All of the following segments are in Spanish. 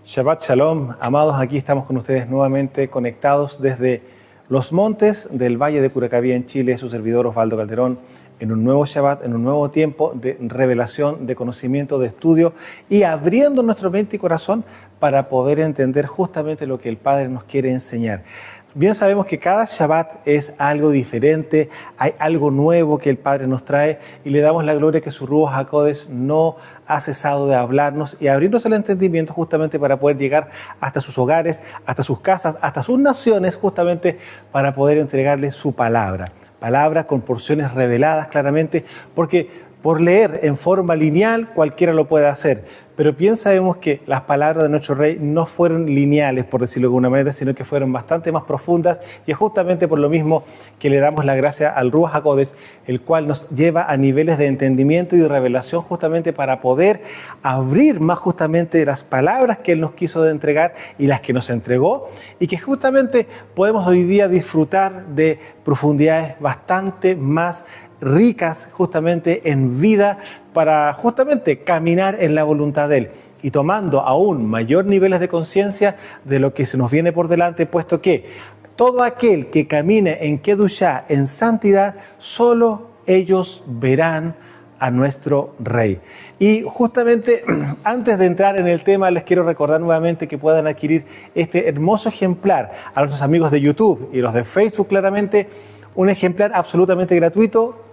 Shabbat Shalom, amados, aquí estamos con ustedes nuevamente conectados desde los montes del Valle de Curacaví en Chile, su servidor Osvaldo Calderón, en un nuevo Shabbat, en un nuevo tiempo de revelación, de conocimiento, de estudio y abriendo nuestro mente y corazón para poder entender justamente lo que el Padre nos quiere enseñar. Bien sabemos que cada Shabbat es algo diferente, hay algo nuevo que el Padre nos trae y le damos la gloria que su Ruach HaKodesh no ha cesado de hablarnos y abrirnos el entendimiento justamente para poder llegar hasta sus hogares, hasta sus casas, hasta sus naciones, justamente para poder entregarles su palabra. Palabra con porciones reveladas claramente, porque por leer en forma lineal cualquiera lo puede hacer, pero bien sabemos que las palabras de nuestro Rey no fueron lineales, por decirlo de alguna manera, sino que fueron bastante más profundas y es justamente por lo mismo que le damos la gracia al Ruach HaKodesh, el cual nos lleva a niveles de entendimiento y de revelación justamente para poder abrir más justamente las palabras que Él nos quiso entregar y las que nos entregó y que justamente podemos hoy día disfrutar de profundidades bastante más ricas justamente en vida para justamente caminar en la voluntad de Él y tomando aún mayor niveles de conciencia de lo que se nos viene por delante, puesto que todo aquel que camine en Kedushá, en santidad, solo ellos verán a nuestro Rey. Y justamente antes de entrar en el tema, les quiero recordar nuevamente que puedan adquirir este hermoso ejemplar a nuestros amigos de YouTube y los de Facebook claramente, un ejemplar absolutamente gratuito,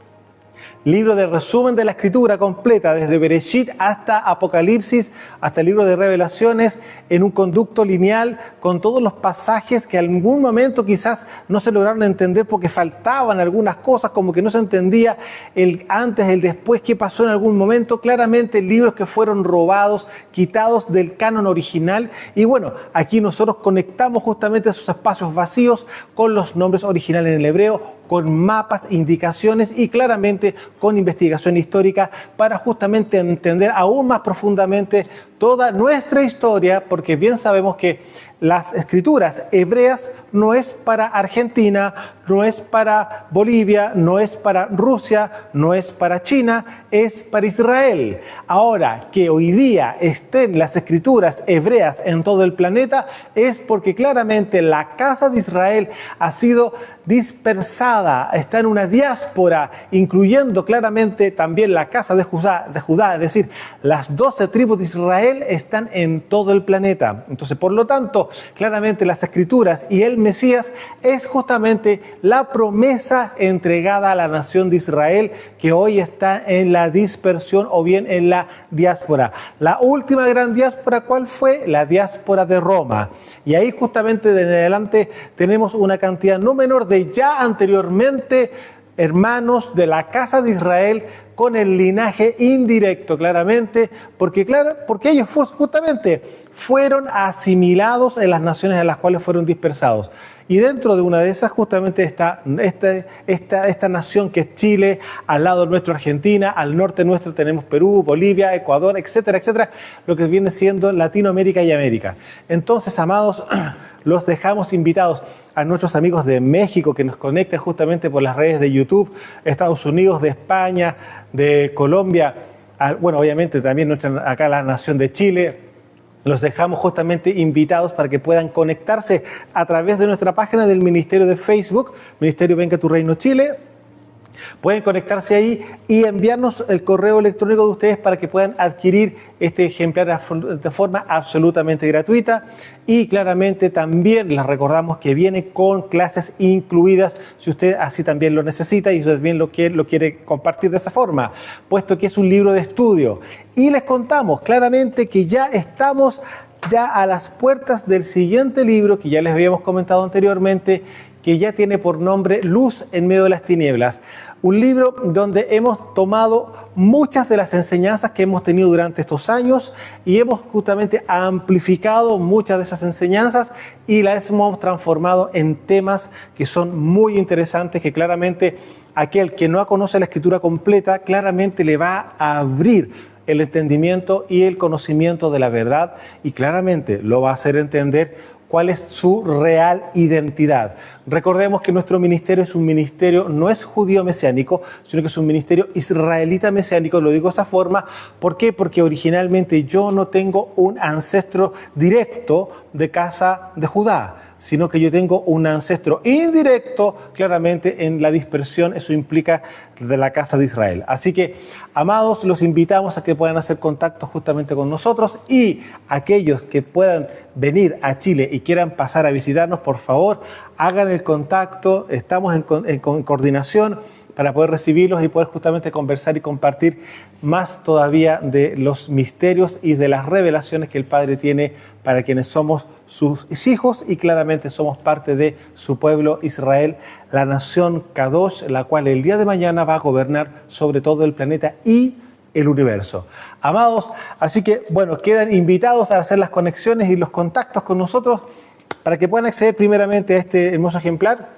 libro de resumen de la Escritura completa, desde Bereshit hasta Apocalipsis, hasta el libro de Revelaciones, en un conducto lineal, con todos los pasajes que en algún momento quizás no se lograron entender porque faltaban algunas cosas, como que no se entendía el antes, el después, qué pasó en algún momento. Claramente libros que fueron robados, quitados del canon original. Y bueno, aquí nosotros conectamos justamente esos espacios vacíos con los nombres originales en el hebreo, con mapas, indicaciones y claramente con investigación histórica para justamente entender aún más profundamente toda nuestra historia, porque bien sabemos que las escrituras hebreas no es para Argentina, no es para Bolivia, no es para Rusia, no es para China, es para Israel. Ahora, que hoy día estén las escrituras hebreas en todo el planeta es porque claramente la casa de Israel ha sido dispersada, está en una diáspora, incluyendo claramente también la casa de Judá, es decir, las 12 tribus de Israel están en todo el planeta. Entonces, por lo tanto, claramente las escrituras y el Mesías es justamente la promesa entregada a la nación de Israel que hoy está en la dispersión o bien en la diáspora. La última gran diáspora, ¿cuál fue? La diáspora de Roma. Y ahí justamente de en adelante tenemos una cantidad no menor de ya anteriormente hermanos de la casa de Israel con el linaje indirecto claramente, porque ellos justamente fueron asimilados en las naciones en las cuales fueron dispersados. Y dentro de una de esas justamente está esta nación que es Chile, al lado nuestro Argentina, al norte nuestro tenemos Perú, Bolivia, Ecuador, etcétera, etcétera, lo que viene siendo Latinoamérica y América. Entonces, amados, los dejamos invitados a nuestros amigos de México que nos conectan justamente por las redes de YouTube, Estados Unidos, de España, de Colombia, bueno, obviamente también acá la nación de Chile. Los dejamos justamente invitados para que puedan conectarse a través de nuestra página del Ministerio de Facebook, Ministerio Venga Tu Reino Chile. Pueden conectarse ahí y enviarnos el correo electrónico de ustedes para que puedan adquirir este ejemplar de forma absolutamente gratuita. Y claramente también les recordamos que viene con clases incluidas si usted así también lo necesita y usted bien lo quiere compartir de esa forma, puesto que es un libro de estudio. Y les contamos claramente que ya estamos a las puertas del siguiente libro que ya les habíamos comentado anteriormente, que ya tiene por nombre Luz en medio de las tinieblas. Un libro donde hemos tomado muchas de las enseñanzas que hemos tenido durante estos años y hemos justamente amplificado muchas de esas enseñanzas y las hemos transformado en temas que son muy interesantes, que claramente aquel que no conoce la escritura completa claramente le va a abrir el entendimiento y el conocimiento de la verdad y claramente lo va a hacer entender cuál es su real identidad. Recordemos que nuestro ministerio es un ministerio, no es judío mesiánico, sino que es un ministerio israelita mesiánico. Lo digo de esa forma. ¿Por qué? Porque originalmente yo no tengo un ancestro directo de casa de Judá, sino que yo tengo un ancestro indirecto, claramente en la dispersión, eso implica de la casa de Israel. Así que, amados, los invitamos a que puedan hacer contacto justamente con nosotros, y aquellos que puedan venir a Chile y quieran pasar a visitarnos, por favor, hagan el contacto. Estamos en coordinación para poder recibirlos y poder justamente conversar y compartir más todavía de los misterios y de las revelaciones que el Padre tiene para quienes somos sus hijos, y claramente somos parte de su pueblo Israel, la nación Kadosh, la cual el día de mañana va a gobernar sobre todo el planeta y el universo. Amados, así que bueno, quedan invitados a hacer las conexiones y los contactos con nosotros para que puedan acceder primeramente a este hermoso ejemplar.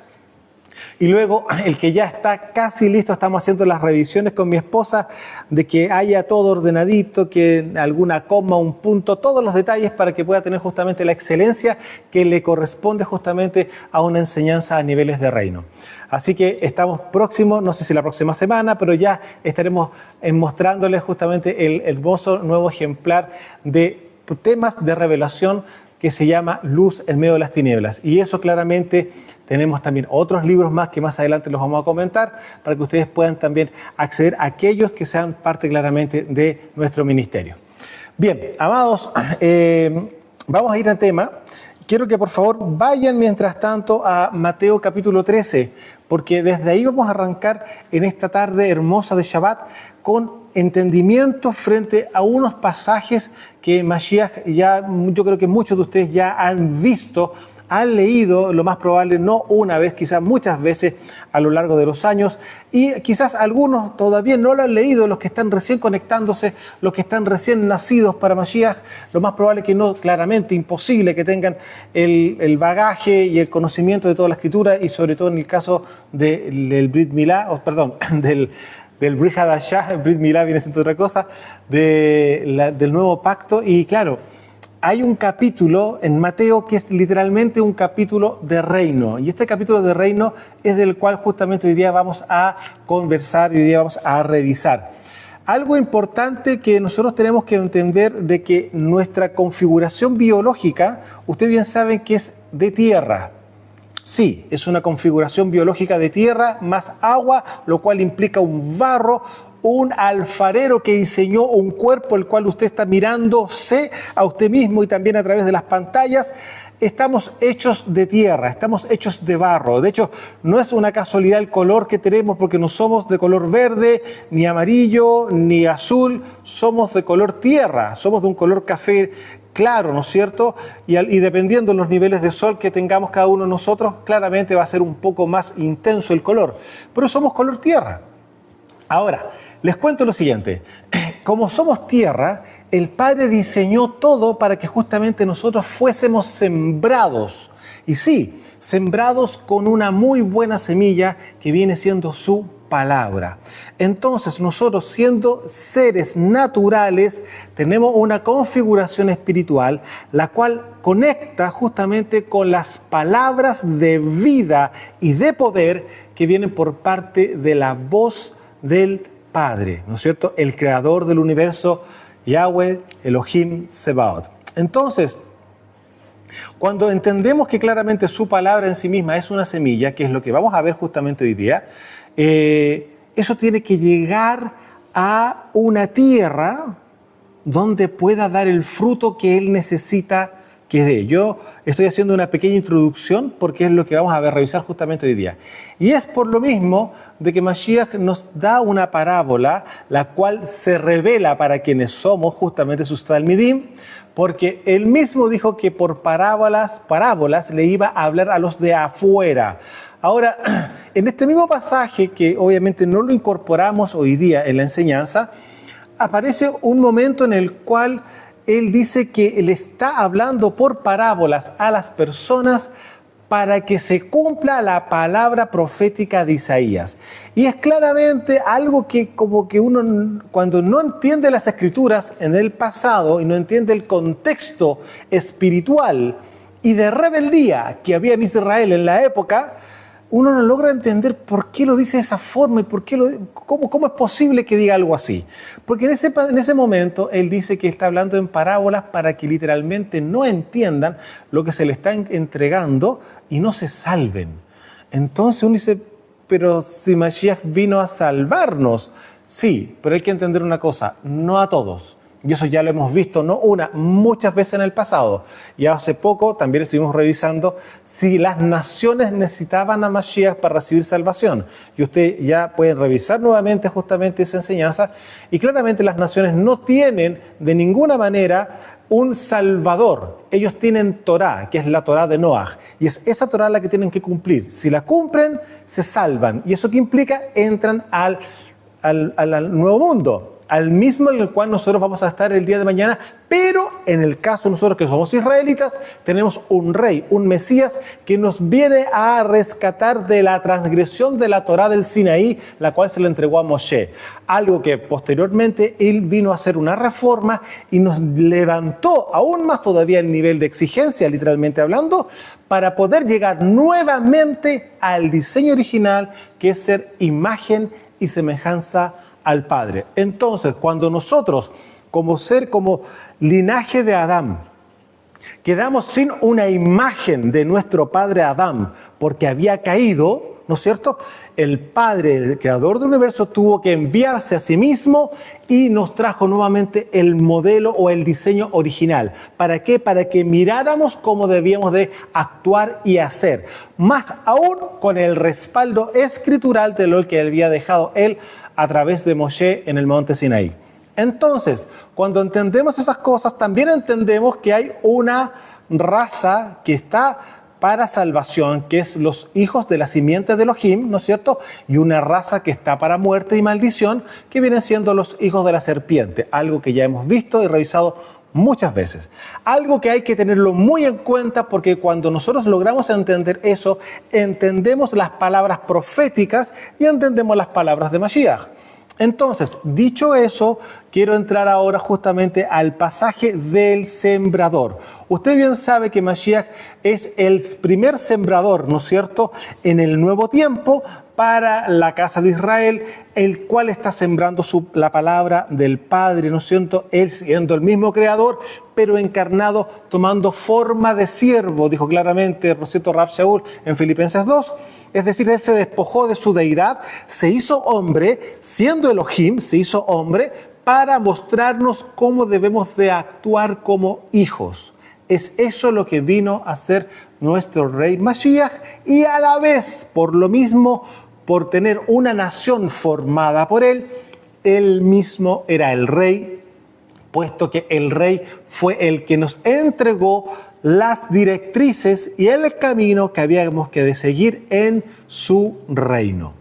Y luego, el que ya está casi listo, estamos haciendo las revisiones con mi esposa de que haya todo ordenadito, que alguna coma, un punto, todos los detalles para que pueda tener justamente la excelencia que le corresponde justamente a una enseñanza a niveles de reino. Así que estamos próximos, no sé si la próxima semana, pero ya estaremos mostrándoles justamente el hermoso nuevo ejemplar de temas de revelación que se llama Luz en medio de las tinieblas. Y eso claramente tenemos también otros libros más que más adelante los vamos a comentar para que ustedes puedan también acceder a aquellos que sean parte claramente de nuestro ministerio. Bien, amados, vamos a ir al tema. Quiero que por favor vayan mientras tanto a Mateo capítulo 13, porque desde ahí vamos a arrancar en esta tarde hermosa de Shabbat con entendimiento frente a unos pasajes que Mashiach ya, yo creo que muchos de ustedes ya han visto, han leído, lo más probable no una vez, quizás muchas veces a lo largo de los años, y quizás algunos todavía no lo han leído, los que están recién conectándose, los que están recién nacidos para Mashiach, lo más probable que no, claramente imposible que tengan el bagaje y el conocimiento de toda la Escritura, y sobre todo en el caso del Brit Milá, del Brit Hadashah. El Brit Milá viene siendo otra cosa, del nuevo pacto. Y claro, hay un capítulo en Mateo que es literalmente un capítulo de reino. Y este capítulo de reino es del cual justamente hoy día vamos a conversar y hoy día vamos a revisar. Algo importante que nosotros tenemos que entender de que nuestra configuración biológica, ustedes bien saben que es de tierra. Sí, es una configuración biológica de tierra más agua, lo cual implica un barro, un alfarero que diseñó un cuerpo el cual usted está mirándose a usted mismo y también a través de las pantallas. Estamos hechos de tierra, estamos hechos de barro. De hecho, no es una casualidad el color que tenemos, porque no somos de color verde, ni amarillo, ni azul, somos de color tierra, somos de un color café claro, ¿no es cierto? Y dependiendo de los niveles de sol que tengamos cada uno de nosotros, claramente va a ser un poco más intenso el color, pero somos color tierra. Ahora, les cuento lo siguiente: como somos tierra, el Padre diseñó todo para que justamente nosotros fuésemos sembrados. Y sí, sembrados con una muy buena semilla que viene siendo su palabra. Entonces, nosotros, siendo seres naturales, tenemos una configuración espiritual, la cual conecta justamente con las palabras de vida y de poder que vienen por parte de la voz del Padre, ¿no es cierto? El creador del universo, Yahweh, Elohim, Sebaot. Entonces, cuando entendemos que claramente su palabra en sí misma es una semilla, que es lo que vamos a ver justamente hoy día, eso tiene que llegar a una tierra donde pueda dar el fruto que Él necesita que dé. Yo estoy haciendo una pequeña introducción porque es lo que vamos a revisar justamente hoy día. Y es por lo mismo de que Mashiach nos da una parábola, la cual se revela para quienes somos justamente sus talmidim, porque Él mismo dijo que por parábolas le iba a hablar a los de afuera. Ahora, en este mismo pasaje, que obviamente no lo incorporamos hoy día en la enseñanza, aparece un momento en el cual Él dice que le está hablando por parábolas a las personas para que se cumpla la palabra profética de Isaías. Y es claramente algo que como que uno, cuando no entiende las Escrituras en el pasado y no entiende el contexto espiritual y de rebeldía que había en Israel en la época, uno no logra entender por qué lo dice de esa forma y cómo es posible que diga algo así. Porque en ese momento él dice que está hablando en parábolas para que literalmente no entiendan lo que se le está entregando y no se salven. Entonces uno dice, pero si Mashiach vino a salvarnos, sí, pero hay que entender una cosa, no a todos. Y eso ya lo hemos visto, no una, muchas veces en el pasado. Y hace poco también estuvimos revisando si las naciones necesitaban a Mashiach para recibir salvación. Y ustedes ya pueden revisar nuevamente justamente esa enseñanza. Y claramente las naciones no tienen de ninguna manera un salvador. Ellos tienen Torá, que es la Torá de Noaj. Y es esa Torá la que tienen que cumplir. Si la cumplen, se salvan. ¿Y eso qué implica? Entran al nuevo mundo, al mismo en el cual nosotros vamos a estar el día de mañana, pero en el caso de nosotros que somos israelitas, tenemos un rey, un Mesías, que nos viene a rescatar de la transgresión de la Torá del Sinaí, la cual se le entregó a Moshe. Algo que posteriormente él vino a hacer una reforma y nos levantó aún más todavía el nivel de exigencia, literalmente hablando, para poder llegar nuevamente al diseño original, que es ser imagen y semejanza al Padre. Entonces, cuando nosotros, como linaje de Adán, quedamos sin una imagen de nuestro padre Adán, porque había caído, ¿no es cierto? El Padre, el Creador del universo, tuvo que enviarse a sí mismo y nos trajo nuevamente el modelo o el diseño original. ¿Para qué? Para que miráramos cómo debíamos de actuar y hacer. Más aún con el respaldo escritural de lo que había dejado él a través de Moshe en el monte Sinaí. Entonces, cuando entendemos esas cosas, también entendemos que hay una raza que está para salvación, que es los hijos de la simiente de Elohim, ¿no es cierto? Y una raza que está para muerte y maldición, que vienen siendo los hijos de la serpiente, algo que ya hemos visto y revisado muchas veces. Algo que hay que tenerlo muy en cuenta, porque cuando nosotros logramos entender eso, entendemos las palabras proféticas y entendemos las palabras de Mashiach. Entonces, dicho eso, quiero entrar ahora justamente al pasaje del sembrador. Usted bien sabe que Mashiach es el primer sembrador, ¿no es cierto?, en el nuevo tiempo para la casa de Israel, el cual está sembrando la palabra del Padre, ¿no es cierto?, él siendo el mismo creador, pero encarnado, tomando forma de siervo, dijo claramente, ¿no es cierto?, Rav Shaul en Filipenses 2. Es decir, él se despojó de su deidad, se hizo hombre, siendo Elohim, se hizo hombre, para mostrarnos cómo debemos de actuar como hijos. Es eso lo que vino a ser nuestro rey Mashiach, y a la vez, por lo mismo, por tener una nación formada por él mismo era el rey, puesto que el rey fue el que nos entregó las directrices y el camino que habíamos que de seguir en su reino.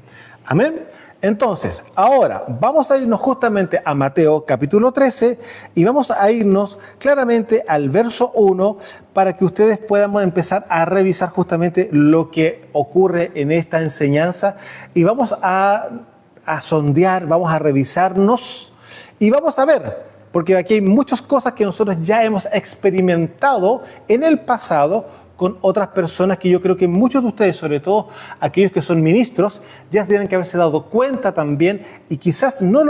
Amén. Entonces, ahora vamos a irnos justamente a Mateo capítulo 13 y vamos a irnos claramente al verso 1 para que ustedes puedan empezar a revisar justamente lo que ocurre en esta enseñanza, y vamos a sondear, vamos a revisarnos y vamos a ver. Porque aquí hay muchas cosas que nosotros ya hemos experimentado en el pasado con otras personas, que yo creo que muchos de ustedes, sobre todo aquellos que son ministros, ya tienen que haberse dado cuenta también, y quizás no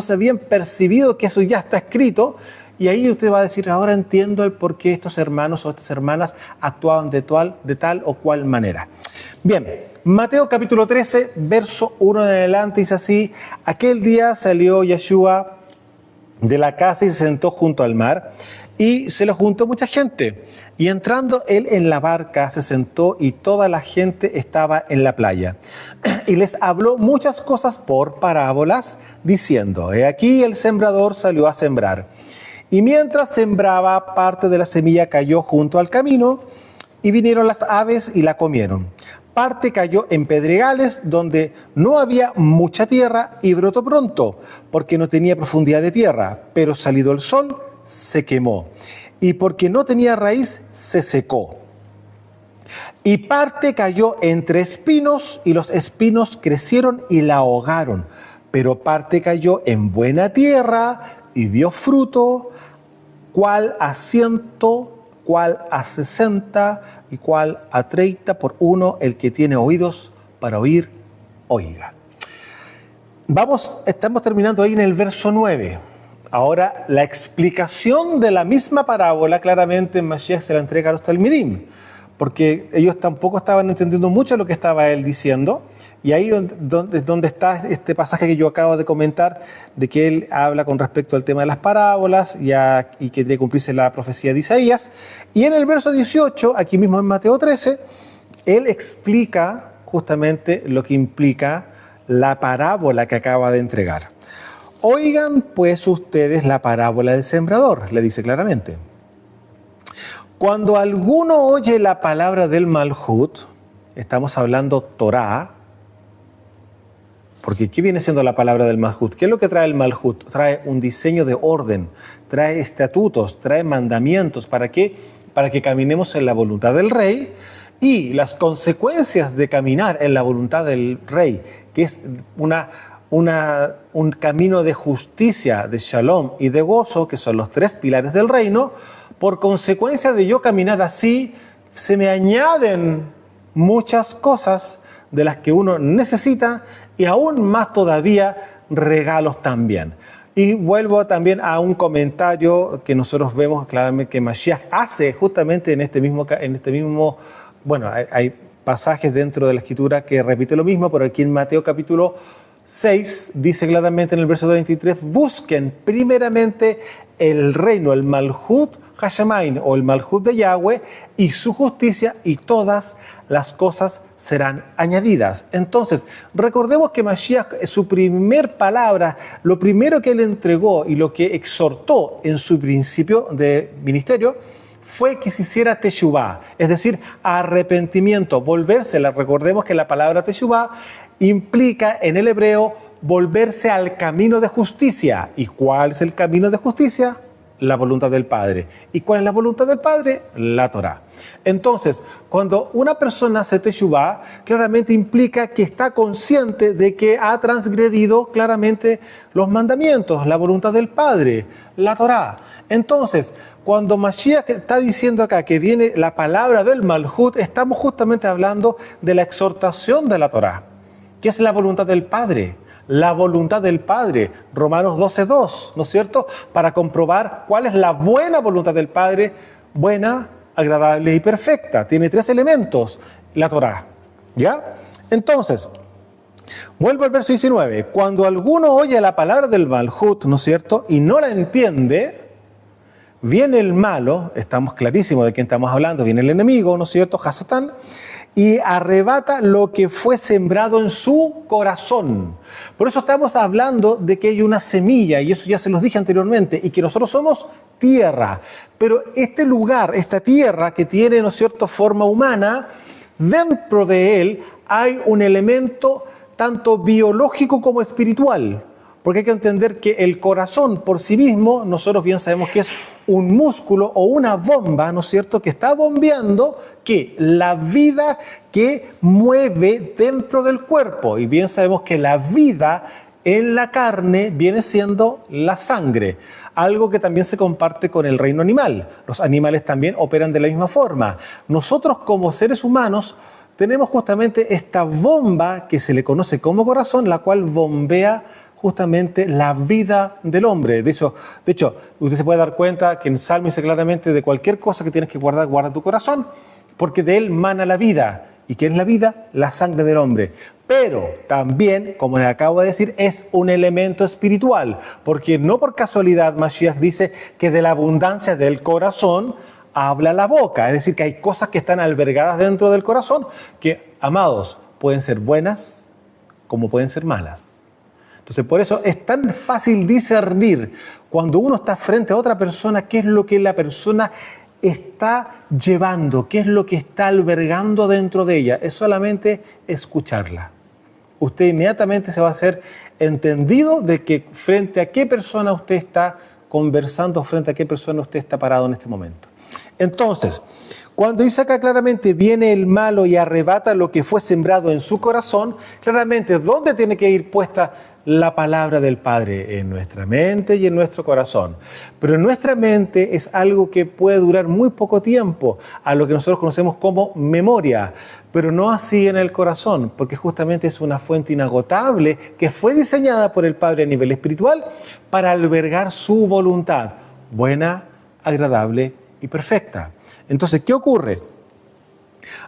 se habían percibido que eso ya está escrito, y ahí usted va a decir, ahora entiendo el por qué estos hermanos o estas hermanas actuaban de tal o cual manera. Bien, Mateo capítulo 13, verso 1 en adelante, dice así: aquel día salió Yeshua de la casa y se sentó junto al mar, y se le juntó mucha gente. Y entrando él en la barca, se sentó, y toda la gente estaba en la playa. Y les habló muchas cosas por parábolas, diciendo: he aquí el sembrador salió a sembrar. Y mientras sembraba, parte de la semilla cayó junto al camino, y vinieron las aves y la comieron. Parte cayó en pedregales, donde no había mucha tierra, y brotó pronto, porque no tenía profundidad de tierra, pero salido el sol, se quemó. Y porque no tenía raíz, se secó. Y parte cayó entre espinos, y los espinos crecieron y la ahogaron. Pero parte cayó en buena tierra, y dio fruto, cual a 100, cuál a 60 y cuál a 30 por uno. El que tiene oídos para oír, oiga. Estamos terminando ahí en el verso 9. Ahora, la explicación de la misma parábola, claramente Mashiach se la entrega a los talmidim, porque ellos tampoco estaban entendiendo mucho lo que estaba él diciendo, y ahí donde está este pasaje que yo acabo de comentar, de que él habla con respecto al tema de las parábolas y que tiene que cumplirse la profecía de Isaías. Y en el verso 18, aquí mismo en Mateo 13, él explica justamente lo que implica la parábola que acaba de entregar. Oigan pues ustedes la parábola del sembrador, le dice claramente. Cuando alguno oye la palabra del Malhut, estamos hablando Torah, porque ¿qué viene siendo la palabra del Malhut? ¿Qué es lo que trae el Malhut? Trae un diseño de orden, trae estatutos, trae mandamientos. ¿Para qué? Para que caminemos en la voluntad del rey, y las consecuencias de caminar en la voluntad del rey, que es un camino de justicia, de shalom y de gozo, que son los tres pilares del reino. Por consecuencia de yo caminar así, se me añaden muchas cosas de las que uno necesita, y aún más todavía regalos también. Y vuelvo también a un comentario que nosotros vemos claramente que Mashiach hace justamente en este mismo, bueno, hay pasajes dentro de la Escritura que repite lo mismo, pero aquí en Mateo capítulo 6 dice claramente en el verso 23, busquen primeramente el reino, el Malhut Hashemain, o el Malhut de Yahweh, y su justicia, y todas las cosas serán añadidas. Entonces, recordemos que Mashiach, su primer palabra, lo primero que él entregó y lo que exhortó en su principio de ministerio, fue que se hiciera teshuvá, es decir, arrepentimiento, volverse. Recordemos que la palabra teshuvá implica en el hebreo volverse al camino de justicia. ¿Y cuál es el camino de justicia? La voluntad del Padre. ¿Y cuál es la voluntad del Padre? La Torá. Entonces, cuando una persona hace teshuvá, claramente implica que está consciente de que ha transgredido claramente los mandamientos, la voluntad del Padre, la Torá. Entonces, cuando Mashiach está diciendo acá que viene la palabra del Malhut, estamos justamente hablando de la exhortación de la Torá, que es la voluntad del Padre. La voluntad del Padre, Romanos 12:2, ¿no es cierto? Para comprobar cuál es la buena voluntad del Padre, buena, agradable y perfecta. Tiene 3 elementos, la Torá, ¿ya? Entonces, vuelvo al verso 19. Cuando alguno oye la palabra del Malhut, ¿no es cierto?, y no la entiende, viene el malo, estamos clarísimos de quién estamos hablando, viene el enemigo, ¿no es cierto?, Hasatán, y arrebata lo que fue sembrado en su corazón. Por eso estamos hablando de que hay una semilla, y eso ya se los dije anteriormente, y que nosotros somos tierra. Pero este lugar, esta tierra que tiene, ¿no es cierto?, forma humana, dentro de él hay un elemento tanto biológico como espiritual. Porque hay que entender que el corazón por sí mismo, nosotros bien sabemos que es un músculo o una bomba, ¿no es cierto?, que está bombeando que la vida que mueve dentro del cuerpo. Y bien sabemos que la vida en la carne viene siendo la sangre, algo que también se comparte con el reino animal. Los animales también operan de la misma forma. Nosotros como seres humanos tenemos justamente esta bomba que se le conoce como corazón, la cual bombea justamente la vida del hombre. De hecho, usted se puede dar cuenta que en Salmo dice claramente de cualquier cosa que tienes que guardar, guarda tu corazón, porque de él mana la vida. ¿Y qué es la vida? La sangre del hombre. Pero también, como les acabo de decir, es un elemento espiritual, porque no por casualidad Mashiach dice que de la abundancia del corazón habla la boca. Es decir, que hay cosas que están albergadas dentro del corazón que, amados, pueden ser buenas como pueden ser malas. Entonces, por eso es tan fácil discernir cuando uno está frente a otra persona qué es lo que la persona está llevando, qué es lo que está albergando dentro de ella. Es solamente escucharla. Usted inmediatamente se va a hacer entendido de que frente a qué persona usted está conversando, frente a qué persona usted está parado en este momento. Entonces, cuando dice acá claramente viene el malo y arrebata lo que fue sembrado en su corazón, claramente ¿dónde tiene que ir puesta la palabra del Padre en nuestra mente y en nuestro corazón. Pero en nuestra mente es algo que puede durar muy poco tiempo, a lo que nosotros conocemos como memoria, pero no así en el corazón, porque justamente es una fuente inagotable que fue diseñada por el Padre a nivel espiritual para albergar su voluntad, buena, agradable y perfecta. Entonces, ¿qué ocurre?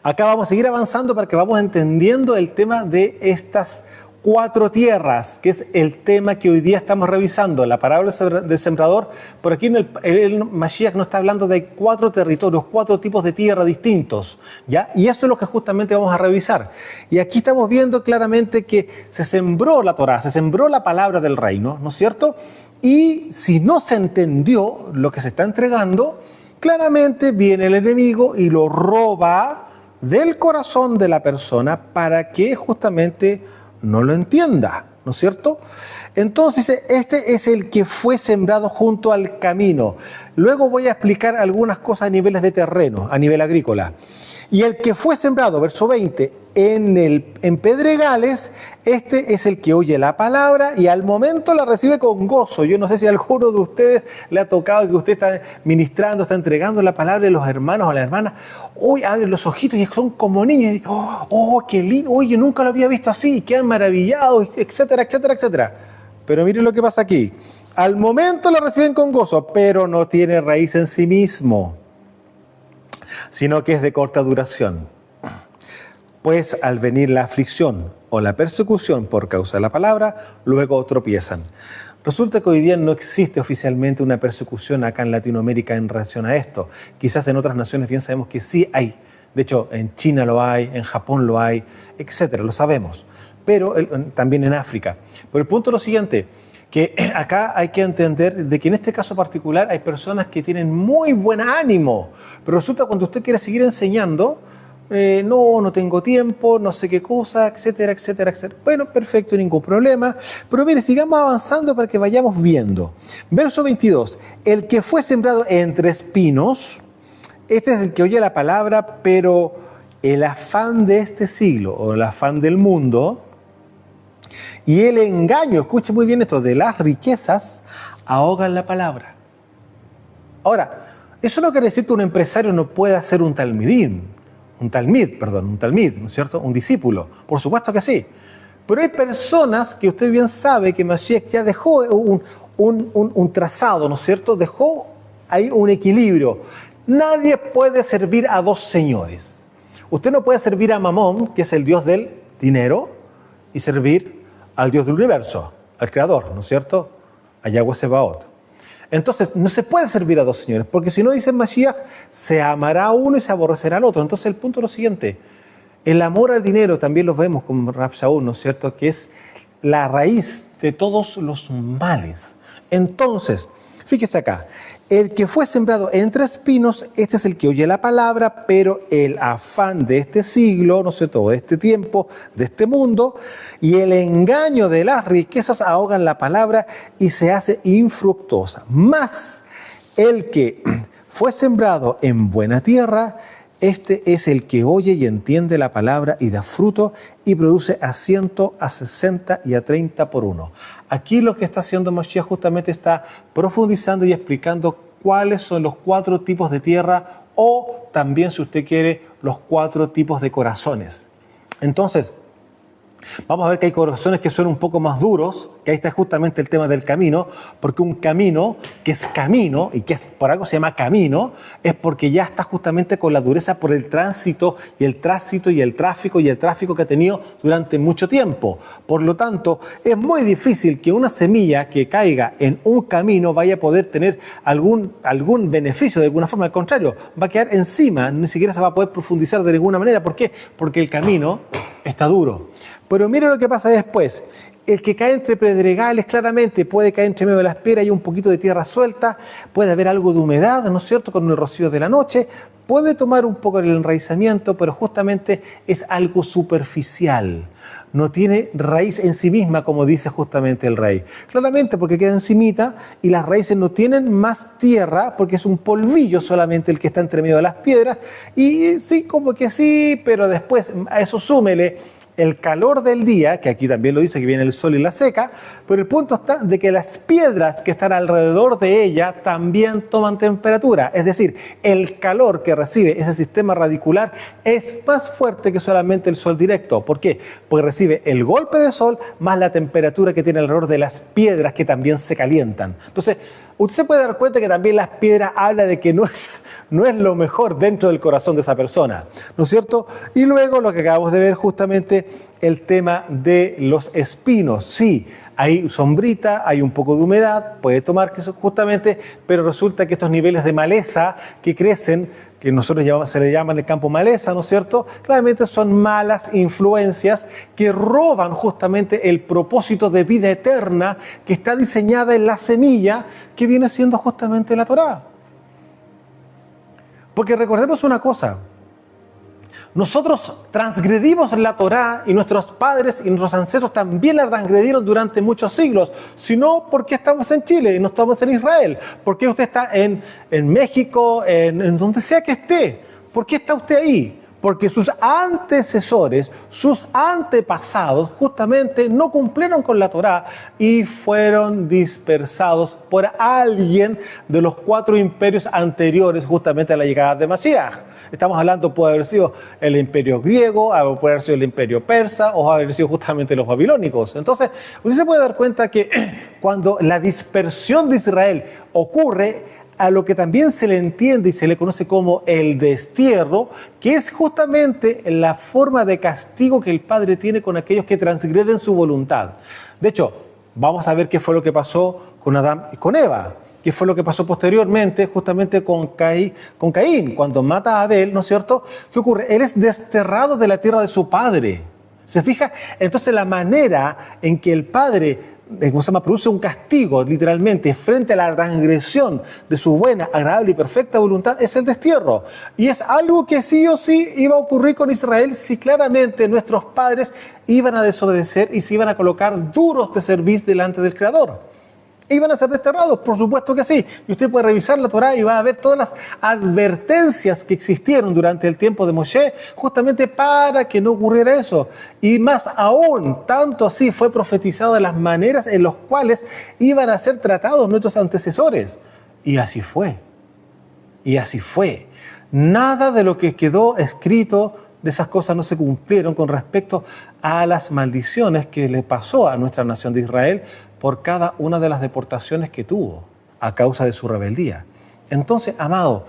Acá vamos a seguir avanzando para que vamos entendiendo el tema de estas 4 tierras, que es el tema que hoy día estamos revisando, la parábola del sembrador. Por aquí el Mashiach nos está hablando de 4 territorios, 4 tipos de tierra distintos, ¿ya? Y eso es lo que justamente vamos a revisar. Y aquí estamos viendo claramente que se sembró la Torá, se sembró la palabra del reino, ¿no es cierto? Y si no se entendió lo que se está entregando, claramente viene el enemigo y lo roba del corazón de la persona para que justamente no lo entienda, ¿no es cierto? Entonces, este es el que fue sembrado junto al camino. Luego voy a explicar algunas cosas a niveles de terreno, a nivel agrícola. Y el que fue sembrado, verso 20, en pedregales, este es el que oye la palabra y al momento la recibe con gozo. Yo no sé si a alguno de ustedes le ha tocado que usted está ministrando, está entregando la palabra y los hermanos o las hermanas, hoy abren los ojitos y son como niños. Y, qué lindo, oye, nunca lo había visto así, y quedan maravillados, etcétera, etcétera, etcétera. Pero miren lo que pasa aquí. Al momento la reciben con gozo, pero no tiene raíz en sí mismo, sino que es de corta duración. Pues al venir la aflicción o la persecución por causa de la palabra, luego tropiezan. Resulta que hoy día no existe oficialmente una persecución acá en Latinoamérica en relación a esto. Quizás en otras naciones bien sabemos que sí hay. De hecho, en China lo hay, en Japón lo hay, etcétera, lo sabemos. Pero también en África. Pero el punto es lo siguiente, que acá hay que entender de que en este caso particular hay personas que tienen muy buen ánimo, pero resulta cuando usted quiere seguir enseñando, no tengo tiempo, no sé qué cosa, etcétera, etcétera, etcétera. Bueno, perfecto, ningún problema. Pero mire, sigamos avanzando para que vayamos viendo. Verso 22. El que fue sembrado entre espinos, este es el que oye la palabra, pero el afán de este siglo o el afán del mundo y el engaño, escuche muy bien esto, de las riquezas ahogan la palabra. Ahora, eso no quiere decir que un empresario no pueda ser un talmid, ¿no es cierto? Un discípulo, por supuesto que sí. Pero hay personas que usted bien sabe que Mashiach ya dejó un trazado, ¿no es cierto? Dejó ahí un equilibrio. Nadie puede servir a 2 señores. Usted no puede servir a Mamón, que es el dios del dinero, y servir al Dios del universo, al Creador, ¿no es cierto? A Yahweh Sebaot. Entonces, no se puede servir a 2 señores, porque si no, dice Mashiach, se amará a uno y se aborrecerá al otro. Entonces, el punto es lo siguiente, el amor al dinero también lo vemos con Rav Shaul, ¿no es cierto?, que es la raíz de todos los males. Entonces, fíjese acá, el que fue sembrado entre espinos, este es el que oye la palabra, pero el afán de este siglo, no sé, todo de este tiempo, de este mundo, y el engaño de las riquezas ahogan la palabra y se hace infructuosa. Mas el que fue sembrado en buena tierra, este es el que oye y entiende la palabra y da fruto y produce a 100, a 60 y a 30 por uno. Aquí lo que está haciendo Mashiach justamente está profundizando y explicando cuáles son los 4 tipos de tierra o también, si usted quiere, los 4 tipos de corazones. Entonces, vamos a ver que hay corazones que son un poco más duros, que ahí está justamente el tema del camino, porque un camino que es camino, y que es, por algo se llama camino, es porque ya está justamente con la dureza por el tránsito y el tráfico que ha tenido durante mucho tiempo. Por lo tanto, es muy difícil que una semilla que caiga en un camino vaya a poder tener algún beneficio de alguna forma. Al contrario, va a quedar encima, ni siquiera se va a poder profundizar de ninguna manera. ¿Por qué? Porque el camino está duro. Pero mire lo que pasa después. El que cae entre pedregales, claramente puede caer entre medio de las piedras y un poquito de tierra suelta, puede haber algo de humedad, ¿no es cierto?, con el rocío de la noche, puede tomar un poco el enraizamiento, pero justamente es algo superficial, no tiene raíz en sí misma, como dice justamente el rey. Claramente porque queda encimita y las raíces no tienen más tierra, porque es un polvillo solamente el que está entre medio de las piedras, y sí, como que sí, pero después a eso súmele el calor del día, que aquí también lo dice que viene el sol y la seca, pero el punto está de que las piedras que están alrededor de ella también toman temperatura. Es decir, el calor que recibe ese sistema radicular es más fuerte que solamente el sol directo. ¿Por qué? Porque recibe el golpe de sol más la temperatura que tiene alrededor de las piedras que también se calientan. Entonces, usted se puede dar cuenta que también las piedras habla de que no es lo mejor dentro del corazón de esa persona, ¿no es cierto? Y luego lo que acabamos de ver justamente el tema de los espinos. Sí, hay sombrita, hay un poco de humedad, puede tomar que eso justamente, pero resulta que estos niveles de maleza que crecen, que nosotros se le llama en el campo maleza, ¿no es cierto? Claramente son malas influencias que roban justamente el propósito de vida eterna que está diseñada en la semilla que viene siendo justamente la Torá. Porque recordemos una cosa, nosotros transgredimos la Torá y nuestros padres y nuestros ancestros también la transgredieron durante muchos siglos. Si no, ¿por qué estamos en Chile y no estamos en Israel? ¿Por qué usted está en México, en donde sea que esté? ¿Por qué está usted ahí? Porque sus antecesores, sus antepasados, justamente no cumplieron con la Torá y fueron dispersados por alguien de los 4 imperios anteriores justamente a la llegada de Mashiach. Estamos hablando, puede haber sido el imperio griego, puede haber sido el imperio persa o haber sido justamente los babilónicos. Entonces, usted se puede dar cuenta que cuando la dispersión de Israel ocurre, a lo que también se le entiende y se le conoce como el destierro, que es justamente la forma de castigo que el Padre tiene con aquellos que transgreden su voluntad. De hecho, vamos a ver qué fue lo que pasó con Adán y con Eva, qué fue lo que pasó posteriormente justamente con Caín, cuando mata a Abel, ¿no es cierto? ¿Qué ocurre? Él es desterrado de la tierra de su padre. ¿Se fija? Entonces la manera en que el Padre produce un castigo literalmente frente a la transgresión de su buena, agradable y perfecta voluntad es el destierro. Y es algo que sí o sí iba a ocurrir con Israel si claramente nuestros padres iban a desobedecer y se iban a colocar duros de cerviz delante del Creador. ¿Iban a ser desterrados? Por supuesto que sí. Y usted puede revisar la Torá y va a ver todas las advertencias que existieron durante el tiempo de Moshe, justamente para que no ocurriera eso. Y más aún, tanto así fue profetizado de las maneras en las cuales iban a ser tratados nuestros antecesores. Y así fue. Y así fue. Nada de lo que quedó escrito de esas cosas no se cumplieron con respecto a las maldiciones que le pasó a nuestra nación de Israel por cada una de las deportaciones que tuvo a causa de su rebeldía. Entonces, amado,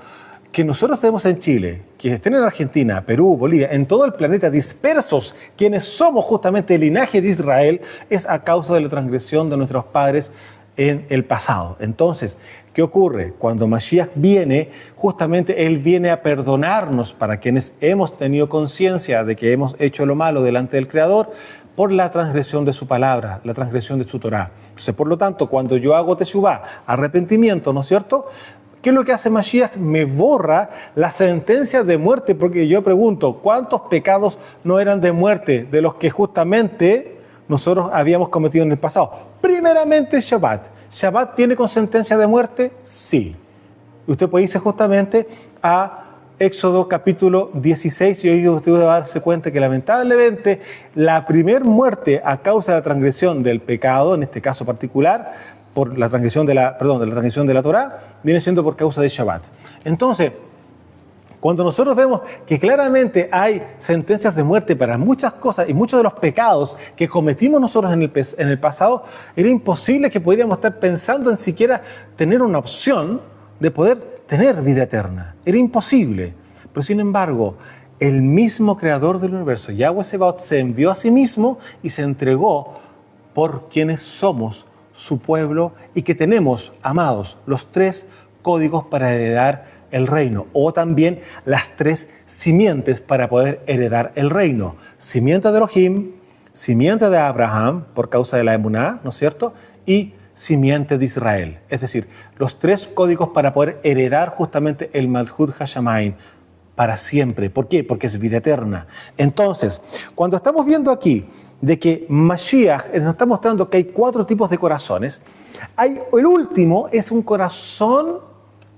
que nosotros estemos en Chile, que estén en Argentina, Perú, Bolivia, en todo el planeta dispersos, quienes somos justamente el linaje de Israel, es a causa de la transgresión de nuestros padres en el pasado. Entonces, ¿qué ocurre? Cuando Mashiach viene, justamente Él viene a perdonarnos para quienes hemos tenido conciencia de que hemos hecho lo malo delante del Creador, por la transgresión de su palabra, la transgresión de su Torá. Entonces, por lo tanto, cuando yo hago teshuvá, arrepentimiento, ¿no es cierto? ¿Qué es lo que hace Mashiach? Me borra la sentencia de muerte, porque yo pregunto, ¿cuántos pecados no eran de muerte de los que justamente nosotros habíamos cometido en el pasado? Primeramente, Shabbat. ¿Shabbat viene con sentencia de muerte? Sí. Y usted puede irse justamente a Éxodo capítulo 16 y hoy usted va a darse cuenta que lamentablemente la primer muerte a causa de la transgresión del pecado, en este caso particular, por la transgresión de la transgresión de la Torá, viene siendo por causa de Shabbat. Entonces, cuando nosotros vemos que claramente hay sentencias de muerte para muchas cosas y muchos de los pecados que cometimos nosotros en el pasado, era imposible que pudiéramos estar pensando en siquiera tener una opción de poder tener vida eterna. Era imposible. Pero sin embargo, el mismo creador del universo, Yahweh Sebaot, se envió a sí mismo y se entregó por quienes somos su pueblo y que tenemos, amados, los 3 códigos para heredar el reino, o también las 3 simientes para poder heredar el reino. Simiente de Elohim, simiente de Abraham, por causa de la emuná, ¿no es cierto? Y simiente de Israel. Es decir, los 3 códigos para poder heredar justamente el Malchut Hashamayim para siempre. ¿Por qué? Porque es vida eterna. Entonces, cuando estamos viendo aquí de que Mashiach nos está mostrando que hay 4 tipos de corazones, el último es un corazón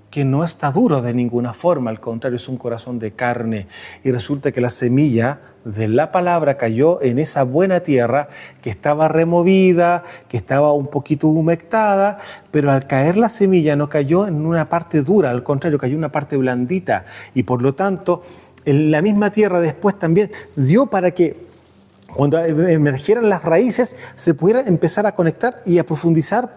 que no está duro de ninguna forma, al contrario, es un corazón de carne. Y resulta que la semilla de la palabra cayó en esa buena tierra que estaba removida, que estaba un poquito humectada, pero al caer la semilla no cayó en una parte dura, al contrario, cayó en una parte blandita. Y por lo tanto, en la misma tierra después también dio para que cuando emergieran las raíces, se pudiera empezar a conectar y a profundizar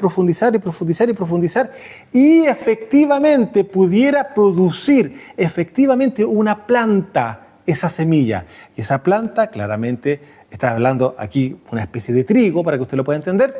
y efectivamente pudiera producir efectivamente una planta, esa semilla. Y esa planta, claramente, está hablando aquí una especie de trigo, para que usted lo pueda entender,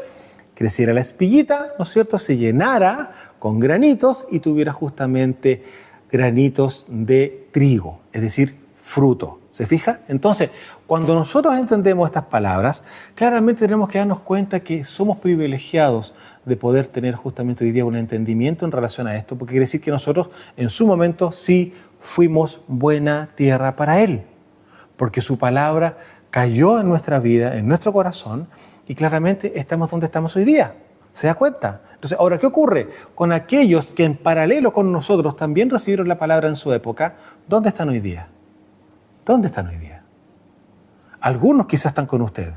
creciera la espiguita, ¿no es cierto?, se llenara con granitos y tuviera justamente granitos de trigo, es decir, fruto. ¿Se fija? Entonces, cuando nosotros entendemos estas palabras, claramente tenemos que darnos cuenta que somos privilegiados de poder tener justamente hoy día un entendimiento en relación a esto, porque quiere decir que nosotros en su momento sí fuimos buena tierra para Él, porque su palabra cayó en nuestra vida, en nuestro corazón, y claramente estamos donde estamos hoy día. ¿Se da cuenta? Entonces, ahora, ¿qué ocurre con aquellos que en paralelo con nosotros también recibieron la palabra en su época? ¿Dónde están hoy día? ¿Dónde están hoy día? Algunos quizás están con usted,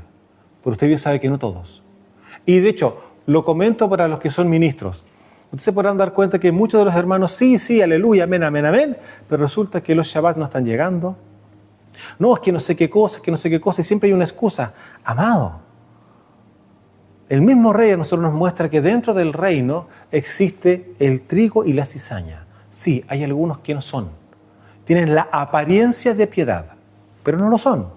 pero usted bien sabe que no todos. Y de hecho, lo comento para los que son ministros. Ustedes se podrán dar cuenta que muchos de los hermanos, sí, aleluya, amén, amén, amén, pero resulta que los Shabbat no están llegando. No, es que no sé qué cosa, y siempre hay una excusa. Amado, el mismo rey a nosotros nos muestra que dentro del reino existe el trigo y la cizaña. Sí, hay algunos que no son. Tienen la apariencia de piedad, pero no lo son.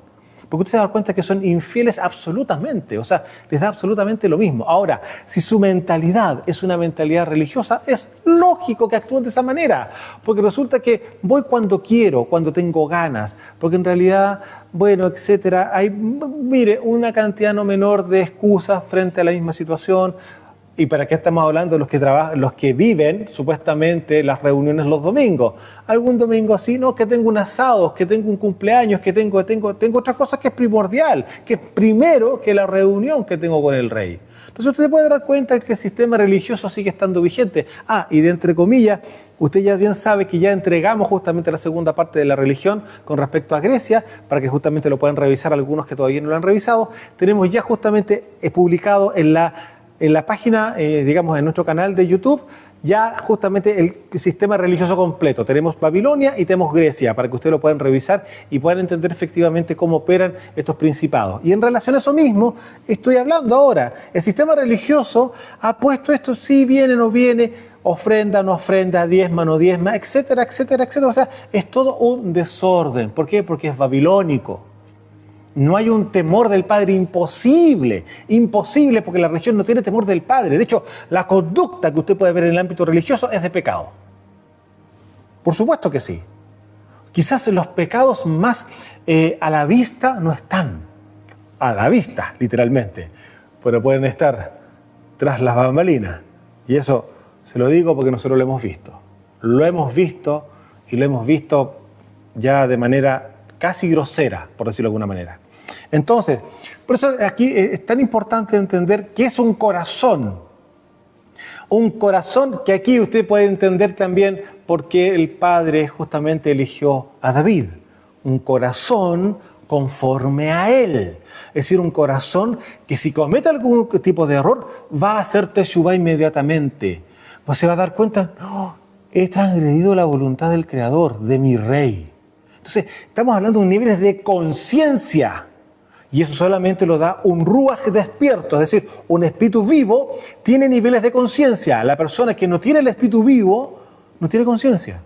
Porque usted se da cuenta que son infieles absolutamente, o sea, les da absolutamente lo mismo. Ahora, si su mentalidad es una mentalidad religiosa, es lógico que actúen de esa manera, porque resulta que voy cuando quiero, cuando tengo ganas, porque en realidad, bueno, etcétera, hay, mire, una cantidad no menor de excusas frente a la misma situación. ¿Y para qué estamos hablando de los que trabajan, los que viven supuestamente las reuniones los domingos? Algún domingo así, no, que tengo un asado, que tengo un cumpleaños, que tengo otras cosas que es primordial, que es primero que la reunión que tengo con el rey. Entonces usted puede dar cuenta que el sistema religioso sigue estando vigente. Y de entre comillas, usted ya bien sabe que ya entregamos justamente la segunda parte de la religión con respecto a Grecia, para que justamente lo puedan revisar algunos que todavía no lo han revisado. Tenemos ya justamente publicado en la página, digamos, en nuestro canal de YouTube, ya justamente el sistema religioso completo. Tenemos Babilonia y tenemos Grecia, para que ustedes lo puedan revisar y puedan entender efectivamente cómo operan estos principados. Y en relación a eso mismo, estoy hablando ahora. El sistema religioso ha puesto esto, sí viene, no viene, ofrenda, no ofrenda, diezma, no diezma, etcétera, etcétera, etcétera. O sea, es todo un desorden. ¿Por qué? Porque es babilónico. No hay un temor del Padre, imposible, porque la religión no tiene temor del Padre. De hecho, la conducta que usted puede ver en el ámbito religioso es de pecado. Por supuesto que sí. Quizás los pecados más a la vista no están, a la vista, literalmente, pero pueden estar tras las bambalinas. Y eso se lo digo porque nosotros lo hemos visto. Lo hemos visto y lo hemos visto ya de manera casi grosera, por decirlo de alguna manera. Entonces, por eso aquí es tan importante entender qué es un corazón. Un corazón que aquí usted puede entender también por qué el Padre justamente eligió a David. Un corazón conforme a Él. Es decir, un corazón que si comete algún tipo de error, va a hacer teshuvá inmediatamente. Pues se va a dar cuenta, no, he transgredido la voluntad del Creador, de mi Rey. Entonces, estamos hablando de niveles de conciencia. Y eso solamente lo da un ruaj despierto, es decir, un espíritu vivo tiene niveles de conciencia. La persona que no tiene el espíritu vivo no tiene conciencia.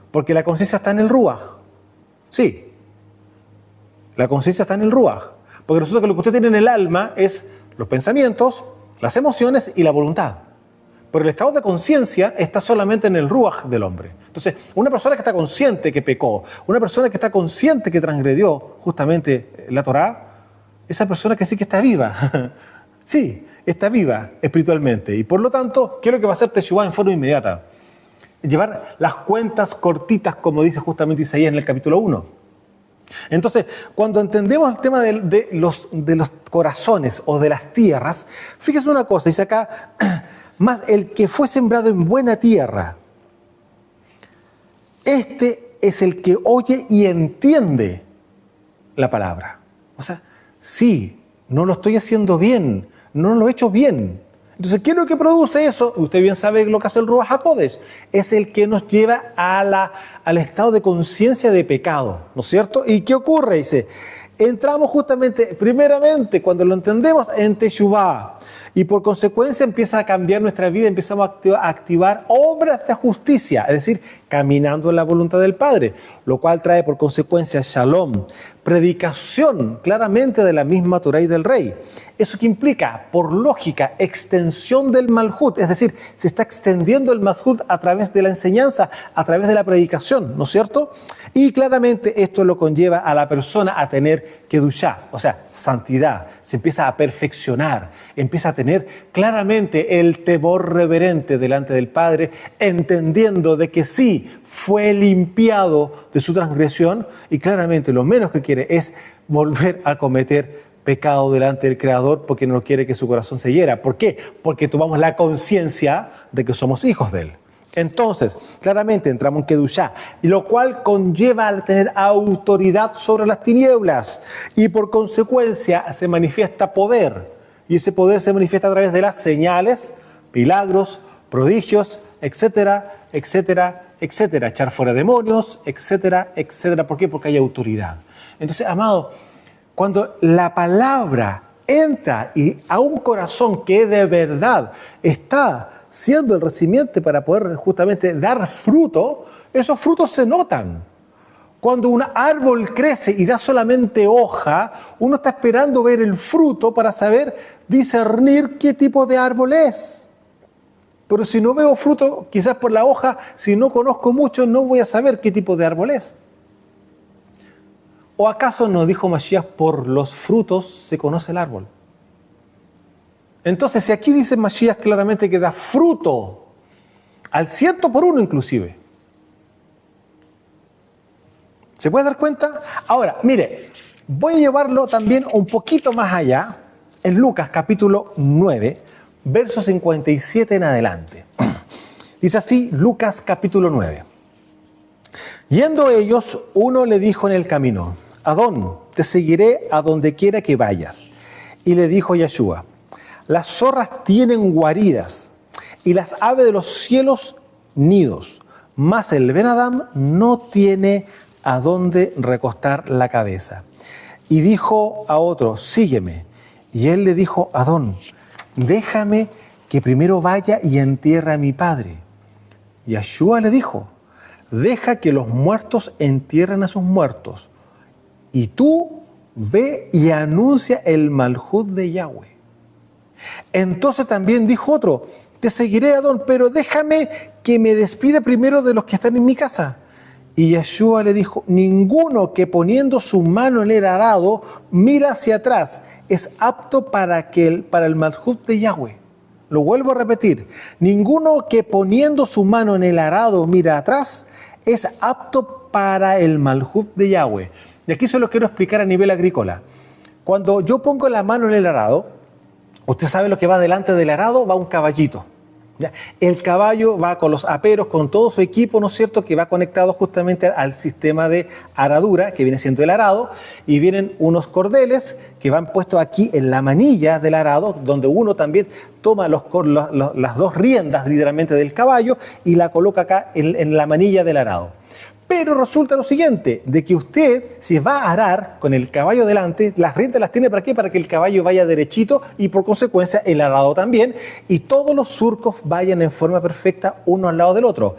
Porque la conciencia está en el ruaj. Sí, la conciencia está en el ruaj. Porque resulta que lo que usted tiene en el alma es los pensamientos, las emociones y la voluntad. Pero el estado de conciencia está solamente en el ruaj del hombre. Entonces, una persona que está consciente que pecó, una persona que está consciente que transgredió justamente la Torá, esa persona que sí que está viva. Sí, está viva espiritualmente. Y por lo tanto, ¿qué es lo que va a hacer teshuvá en forma inmediata? Llevar las cuentas cortitas, como dice justamente Isaías en el capítulo 1. Entonces, cuando entendemos el tema de los corazones o de las tierras, fíjese una cosa, dice acá, más el que fue sembrado en buena tierra. Este es el que oye y entiende la palabra. O sea, sí, no lo estoy haciendo bien, no lo he hecho bien. Entonces, ¿qué es lo que produce eso? Usted bien sabe lo que hace el Ruach HaKodesh. Es el que nos lleva al estado de conciencia de pecado, ¿no es cierto? ¿Y qué ocurre? Dice, entramos justamente, primeramente, cuando lo entendemos, en Teshuvah. Y por consecuencia empieza a cambiar nuestra vida, empezamos a activar obras de justicia, es decir, caminando en la voluntad del Padre, lo cual trae por consecuencia shalom, predicación claramente de la misma Torá y del Rey. Eso que implica, por lógica, extensión del Malhut, es decir, se está extendiendo el Malhut a través de la enseñanza, a través de la predicación, ¿no es cierto? Y claramente esto lo conlleva a la persona a tener kedushá, o sea, santidad, se empieza a perfeccionar, empieza a tener claramente el temor reverente delante del Padre, entendiendo de que sí, fue limpiado de su transgresión y claramente lo menos que quiere es volver a cometer pecado delante del Creador porque no quiere que su corazón se hiera. ¿Por qué? Porque tomamos la conciencia de que somos hijos de Él. Entonces, claramente entramos en Kedushá, y lo cual conlleva a tener autoridad sobre las tinieblas y por consecuencia se manifiesta poder, y ese poder se manifiesta a través de las señales, milagros, prodigios, etcétera, etcétera, etcétera, echar fuera demonios, etcétera, etcétera. ¿Por qué? Porque hay autoridad. Entonces, amado, cuando la palabra entra y a un corazón que de verdad está siendo el recipiente para poder justamente dar fruto, esos frutos se notan. Cuando un árbol crece y da solamente hoja, uno está esperando ver el fruto para saber discernir qué tipo de árbol es. Pero si no veo fruto, quizás por la hoja, si no conozco mucho, no voy a saber qué tipo de árbol es. ¿O acaso nos dijo Mashiach, por los frutos se conoce el árbol? Entonces, si aquí dice Mashiach claramente que da fruto, al 100% inclusive. ¿Se puede dar cuenta? Ahora, mire, voy a llevarlo también un poquito más allá, en Lucas capítulo 9, verso 57 en adelante. Dice así, Lucas capítulo 9. Yendo ellos, uno le dijo en el camino, Adón, te seguiré a donde quiera que vayas. Y le dijo Yeshua, las zorras tienen guaridas y las aves de los cielos nidos, mas el Ben Adam no tiene a dónde recostar la cabeza. Y dijo a otro, sígueme. Y él le dijo, Adón, déjame que primero vaya y entierre a mi padre. Y Yeshua le dijo, deja que los muertos entierren a sus muertos, y tú ve y anuncia el Malhut de Yahweh. Entonces también dijo otro, te seguiré, Adón, pero déjame que me despida primero de los que están en mi casa. Y Yeshua le dijo, ninguno que poniendo su mano en el arado mira hacia atrás es apto para el Malhut de Yahweh. Lo vuelvo a repetir, ninguno que poniendo su mano en el arado mira atrás es apto para el Malhut de Yahweh. Y aquí se lo quiero explicar a nivel agrícola. Cuando yo pongo la mano en el arado, usted sabe lo que va delante del arado, va un caballito. ¿Ya? El caballo va con los aperos, con todo su equipo, ¿no es cierto?, que va conectado justamente al sistema de aradura, que viene siendo el arado, y vienen unos cordeles que van puestos aquí en la manilla del arado, donde uno también toma las dos riendas literalmente del caballo y la coloca acá en la manilla del arado. Pero resulta lo siguiente, de que usted, si va a arar con el caballo delante, las riendas las tiene ¿para qué? Para que el caballo vaya derechito y por consecuencia el arado también, y todos los surcos vayan en forma perfecta uno al lado del otro.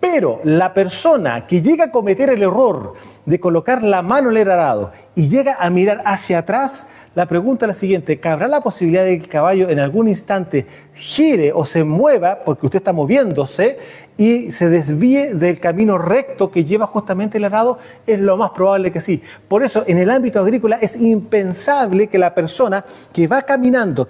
Pero la persona que llega a cometer el error de colocar la mano en el arado y llega a mirar hacia atrás, la pregunta es la siguiente, ¿cabrá la posibilidad de que el caballo en algún instante gire o se mueva porque usted está moviéndose y se desvíe del camino recto que lleva justamente el arado? Es lo más probable que sí. Por eso, en el ámbito agrícola es impensable que la persona que va caminando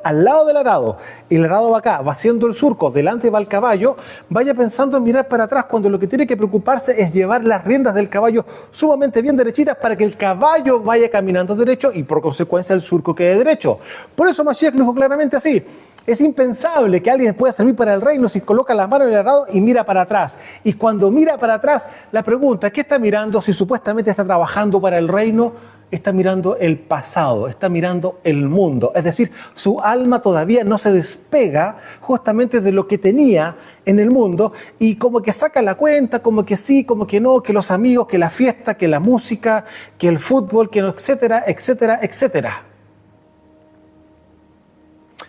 al lado del arado, el arado va acá, va haciendo el surco, delante va el caballo, vaya pensando en mirar para atrás cuando lo que tiene que preocuparse es llevar las riendas del caballo sumamente bien derechitas para que el caballo vaya caminando derecho y por consecuencia el surco quede derecho. Por eso Mashiach lo dijo claramente así, Es impensable que alguien pueda servir para el reino si coloca la mano en el arado y mira para atrás. Y cuando mira para atrás, la pregunta, ¿qué está mirando si supuestamente está trabajando para el reino? Está mirando el pasado, está mirando el mundo. Es decir, su alma todavía no se despega justamente de lo que tenía en el mundo y como que saca la cuenta, como que sí, como que no, que los amigos, que la fiesta, que la música, que el fútbol, que no, etcétera, etcétera, etcétera.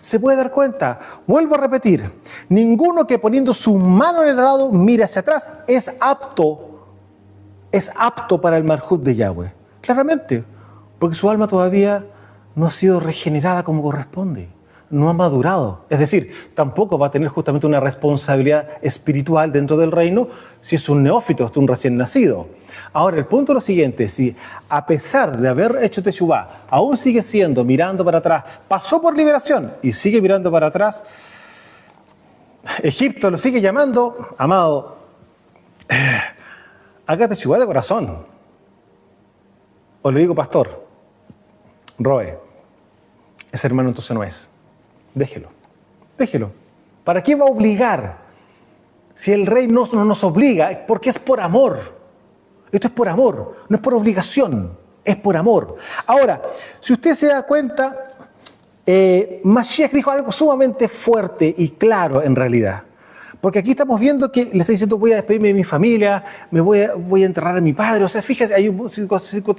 Se puede dar cuenta, vuelvo a repetir, ninguno que poniendo su mano en el arado mire hacia atrás es apto para el Malhut de Yahweh. Claramente, porque su alma todavía no ha sido regenerada como corresponde, no ha madurado. Es decir, tampoco va a tener justamente una responsabilidad espiritual dentro del reino si es un neófito, es un recién nacido. Ahora, el punto es lo siguiente, si a pesar de haber hecho Teshuvá, aún sigue siendo mirando para atrás, pasó por liberación y sigue mirando para atrás, Egipto lo sigue llamando, amado, haga Teshuvá de corazón. O le digo, pastor, Roe, ese hermano entonces no es. Déjelo. ¿Para qué va a obligar? Si el rey no nos obliga, porque es por amor. Esto es por amor, no es por obligación, es por amor. Ahora, si usted se da cuenta, Mashiach dijo algo sumamente fuerte y claro en realidad. Porque aquí estamos viendo que le está diciendo voy a despedirme de mi familia, voy a enterrar a mi padre. O sea, fíjese, hay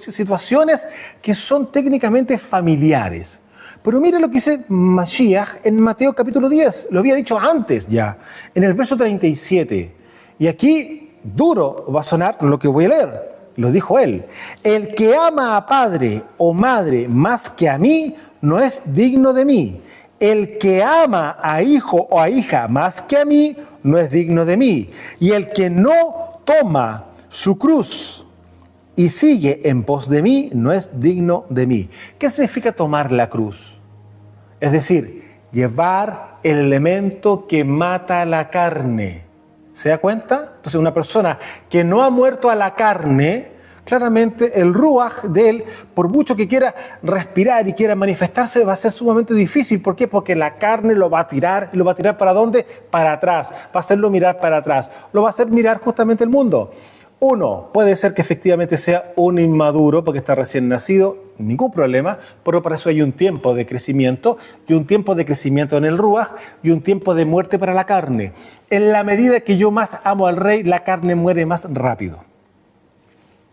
situaciones que son técnicamente familiares. Pero mire lo que dice Mashiach en Mateo capítulo 10. Lo había dicho antes ya, en el verso 37. Y aquí duro va a sonar lo que voy a leer. Lo dijo él. El que ama a padre o madre más que a mí no es digno de mí. El que ama a hijo o a hija más que a mí no es digno de mí. Y el que no toma su cruz y sigue en pos de mí no es digno de mí. ¿Qué significa tomar la cruz? Es decir, llevar el elemento que mata a la carne. ¿Se da cuenta? Entonces una persona que no ha muerto a la carne, claramente el ruaj de él, por mucho que quiera respirar y quiera manifestarse, va a ser sumamente difícil. ¿Por qué? Porque la carne lo va a tirar. ¿Y lo va a tirar para dónde? Para atrás. Va a hacerlo mirar para atrás. Lo va a hacer mirar justamente el mundo. Uno, puede ser que efectivamente sea un inmaduro porque está recién nacido, ningún problema, pero para eso hay un tiempo de crecimiento y un tiempo de crecimiento en el ruaj y un tiempo de muerte para la carne. En la medida que yo más amo al rey, la carne muere más rápido.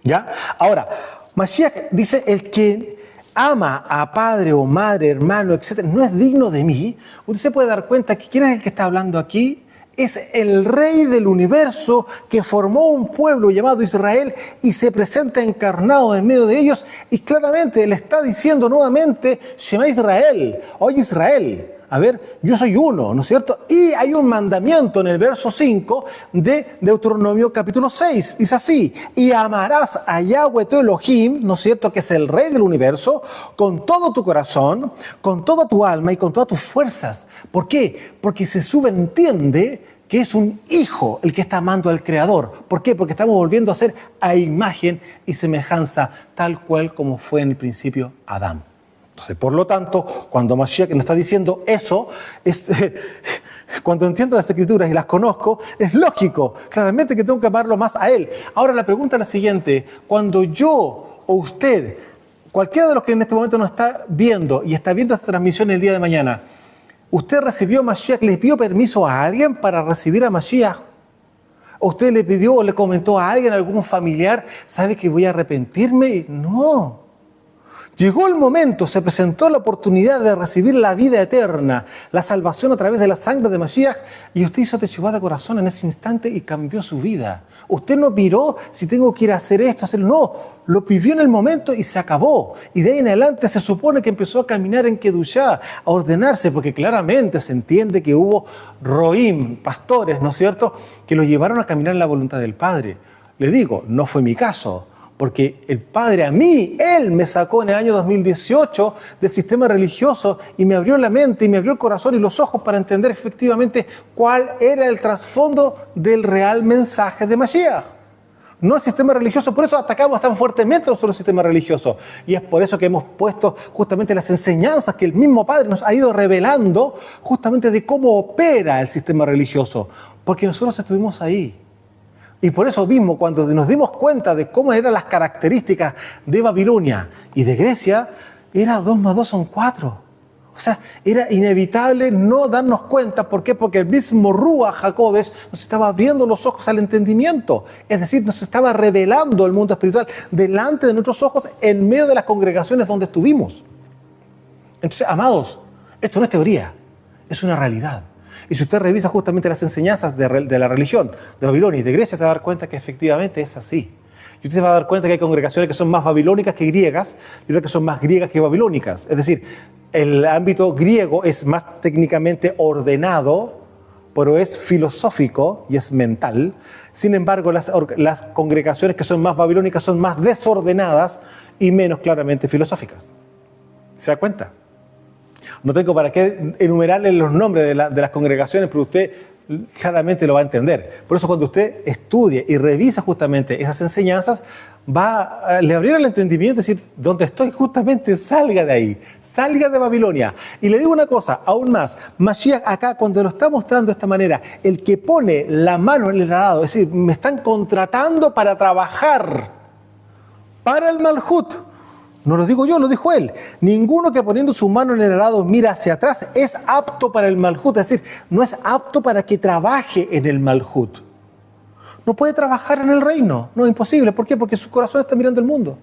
¿Ya? Ahora, Mashiach dice, el que ama a padre o madre, hermano, etc., no es digno de mí. Usted se puede dar cuenta que ¿quién es el que está hablando aquí? Es el rey del universo que formó un pueblo llamado Israel y se presenta encarnado en medio de ellos y claramente le está diciendo nuevamente, Shema Israel, oye Israel, a ver, yo soy uno, ¿no es cierto? Y hay un mandamiento en el verso 5 de Deuteronomio capítulo 6, dice así, y amarás a Yahweh tu Elohim, ¿no es cierto?, que es el rey del universo, con todo tu corazón, con toda tu alma y con todas tus fuerzas. ¿Por qué? Porque se subentiende que es un hijo el que está amando al Creador. ¿Por qué? Porque estamos volviendo a ser a imagen y semejanza, tal cual como fue en el principio Adán. Entonces, por lo tanto, cuando Mashiach nos está diciendo eso, cuando entiendo las Escrituras y las conozco, es lógico, claramente que tengo que amarlo más a Él. Ahora la pregunta es la siguiente, cuando yo o usted, cualquiera de los que en este momento nos está viendo y está viendo esta transmisión el día de mañana, ¿usted recibió a Mashiach, le pidió permiso a alguien para recibir a Mashiach? ¿O usted le pidió o le comentó a alguien, a algún familiar, ¿sabe que voy a arrepentirme? No. Llegó el momento, se presentó la oportunidad de recibir la vida eterna, la salvación a través de la sangre de Mashiach, y usted hizo Teshuvá de corazón en ese instante y cambió su vida. Usted no miró si tengo que ir a hacer esto, hacerlo, no, lo vivió en el momento y se acabó. Y de ahí en adelante se supone que empezó a caminar en Kedushá, a ordenarse, porque claramente se entiende que hubo roim, pastores, ¿no es cierto?, que lo llevaron a caminar en la voluntad del Padre. Le digo, no fue mi caso. Porque el Padre a mí, Él me sacó en el año 2018 del sistema religioso y me abrió la mente y me abrió el corazón y los ojos para entender efectivamente cuál era el trasfondo del real mensaje de Mashiach. no el sistema religioso. Por eso atacamos tan fuertemente nosotros el sistema religioso. Y es por eso que hemos puesto justamente las enseñanzas que el mismo Padre nos ha ido revelando justamente de cómo opera el sistema religioso. Porque nosotros estuvimos ahí. Y por eso mismo, cuando nos dimos cuenta de cómo eran las características de Babilonia y de Grecia, era 2 más 2 son 4. O sea, era inevitable no darnos cuenta. ¿Por qué? Porque el mismo Ruach Jacobes nos estaba abriendo los ojos al entendimiento. Es decir, nos estaba revelando el mundo espiritual delante de nuestros ojos en medio de las congregaciones donde estuvimos. Entonces, amados, esto no es teoría, es una realidad. Y si usted revisa justamente las enseñanzas de la religión de Babilonia y de Grecia, se va a dar cuenta que efectivamente es así. Y usted se va a dar cuenta que hay congregaciones que son más babilónicas que griegas y otras que son más griegas que babilónicas. Es decir, el ámbito griego es más técnicamente ordenado, pero es filosófico y es mental. Sin embargo, las congregaciones que son más babilónicas son más desordenadas y menos claramente filosóficas. ¿Se da cuenta? No tengo para qué enumerarle los nombres de las congregaciones, pero usted claramente lo va a entender. Por eso cuando usted estudie y revisa justamente esas enseñanzas, le abrirá el entendimiento y decir, donde estoy justamente, salga de ahí, salga de Babilonia. Y le digo una cosa, aún más, Mashiach acá cuando lo está mostrando de esta manera, el que pone la mano en el arado, es decir, me están contratando para trabajar para el Malhut. No lo digo yo, lo dijo él. Ninguno que poniendo su mano en el arado mira hacia atrás es apto para el Malhut. Es decir, no es apto para que trabaje en el Malhut. No puede trabajar en el reino. No, es imposible. ¿Por qué? Porque su corazón está mirando el mundo.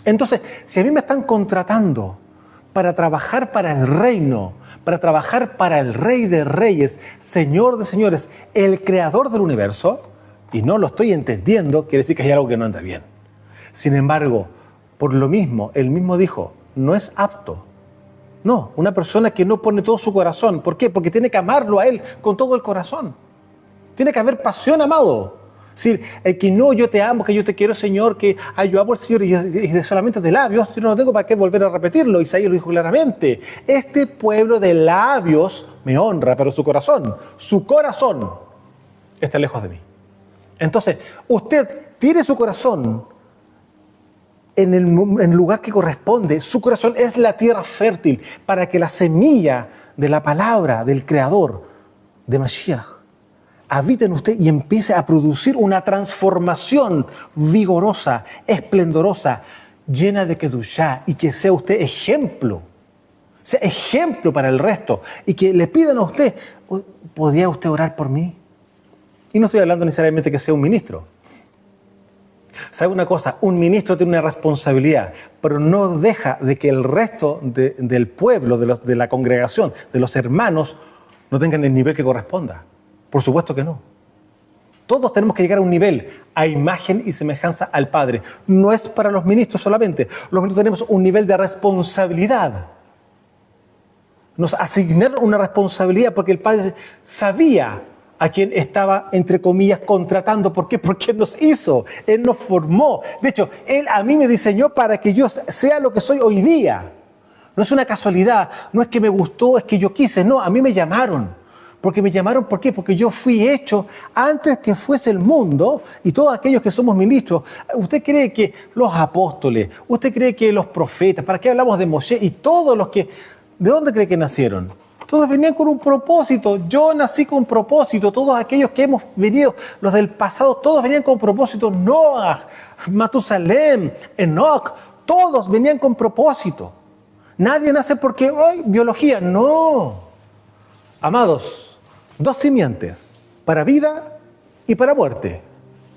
Entonces, si a mí me están contratando para trabajar para el reino, para trabajar para el Rey de Reyes, Señor de Señores, el Creador del universo, y no lo estoy entendiendo, quiere decir que hay algo que no anda bien. Sin embargo, por lo mismo, él mismo dijo, no es apto. No, una persona que no pone todo su corazón. ¿Por qué? Porque tiene que amarlo a él con todo el corazón. Tiene que haber pasión, amado. Es decir, que no, yo te amo, que yo te quiero, Señor, que yo amo al Señor y solamente de labios, yo no tengo para qué volver a repetirlo. Isaías lo dijo claramente. Este pueblo de labios me honra, pero su corazón está lejos de mí. Entonces, usted tiene su corazón en el lugar que corresponde. Su corazón es la tierra fértil para que la semilla de la palabra del Creador, de Mashiach, habite en usted y empiece a producir una transformación vigorosa, esplendorosa, llena de Kedushá, y que sea usted ejemplo para el resto, y que le pidan a usted, ¿podría usted orar por mí? Y no estoy hablando necesariamente que sea un ministro. ¿Sabe una cosa? Un ministro tiene una responsabilidad, pero no deja de que el resto del pueblo, de la congregación, de los hermanos, no tengan el nivel que corresponda. Por supuesto que no. Todos tenemos que llegar a un nivel, a imagen y semejanza al Padre. No es para los ministros solamente. Los ministros tenemos un nivel de responsabilidad. Nos asignaron una responsabilidad porque el Padre sabía a quien estaba, entre comillas, contratando. ¿Por qué? Porque Él nos hizo, Él nos formó. De hecho, Él a mí me diseñó para que yo sea lo que soy hoy día. No es una casualidad, no es que me gustó, es que yo quise. No, a mí me llamaron. Porque me llamaron, ¿por qué? Porque yo fui hecho antes que fuese el mundo, y todos aquellos que somos ministros. ¿Usted cree que los apóstoles, usted cree que los profetas, para qué hablamos de Moshe y todos los que, ¿de dónde cree que nacieron? Todos venían con un propósito. Yo nací con propósito. Todos aquellos que hemos venido, los del pasado, todos venían con propósito. Noah, Matusalem, Enoch, todos venían con propósito. Nadie nace porque, ¡ay, biología! No. Amados, 2 simientes, para vida y para muerte.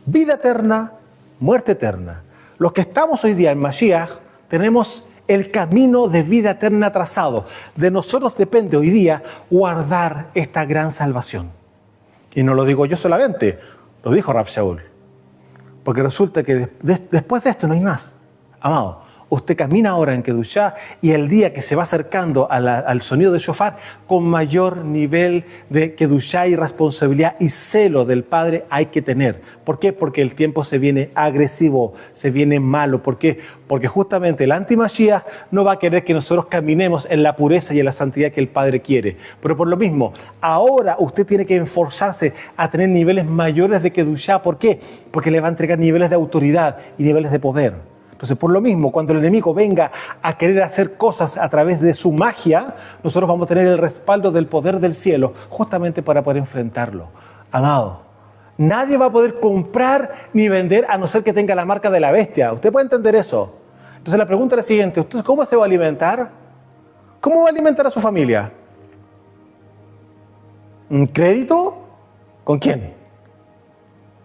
Vida eterna, muerte eterna. Los que estamos hoy día en Mashiach tenemos el camino de vida eterna trazado. De nosotros depende hoy día guardar esta gran salvación. Y no lo digo yo solamente, lo dijo Rav Shaul. Porque resulta que después de esto no hay más. Amado, Usted camina ahora en Kedushá y el día que se va acercando al sonido de shofar, con mayor nivel de Kedushá y responsabilidad y celo del Padre hay que tener. ¿Por qué? Porque el tiempo se viene agresivo, se viene malo. ¿Por qué? Porque justamente el anti-Mashiach no va a querer que nosotros caminemos en la pureza y en la santidad que el Padre quiere. Pero por lo mismo, ahora usted tiene que esforzarse a tener niveles mayores de Kedushá. ¿Por qué? Porque le va a entregar niveles de autoridad y niveles de poder. Entonces, por lo mismo, cuando el enemigo venga a querer hacer cosas a través de su magia, nosotros vamos a tener el respaldo del poder del cielo, justamente para poder enfrentarlo. Amado, nadie va a poder comprar ni vender a no ser que tenga la marca de la bestia. ¿Usted puede entender eso? Entonces, la pregunta es la siguiente. ¿Usted cómo se va a alimentar? ¿Cómo va a alimentar a su familia? ¿Un crédito? ¿Con quién?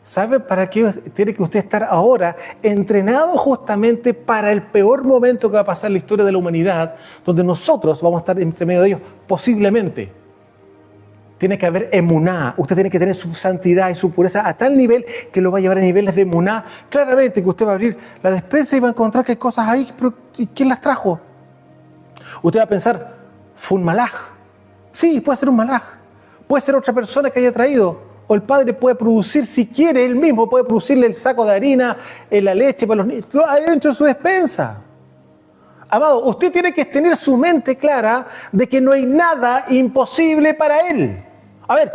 ¿Sabe para qué tiene que usted estar ahora entrenado justamente para el peor momento que va a pasar en la historia de la humanidad, donde nosotros vamos a estar entre medio de ellos, posiblemente? Tiene que haber emuná. Usted tiene que tener su santidad y su pureza a tal nivel que lo va a llevar a niveles de emuná. Claramente que usted va a abrir la despensa y va a encontrar que hay cosas ahí, pero ¿y quién las trajo? Usted va a pensar, fue un malaj. Sí, puede ser un malaj. Puede ser otra persona que haya traído. O el padre puede producir, si quiere, él mismo puede producirle el saco de harina, la leche para los niños, adentro de su despensa. Amado, usted tiene que tener su mente clara de que no hay nada imposible para él. A ver,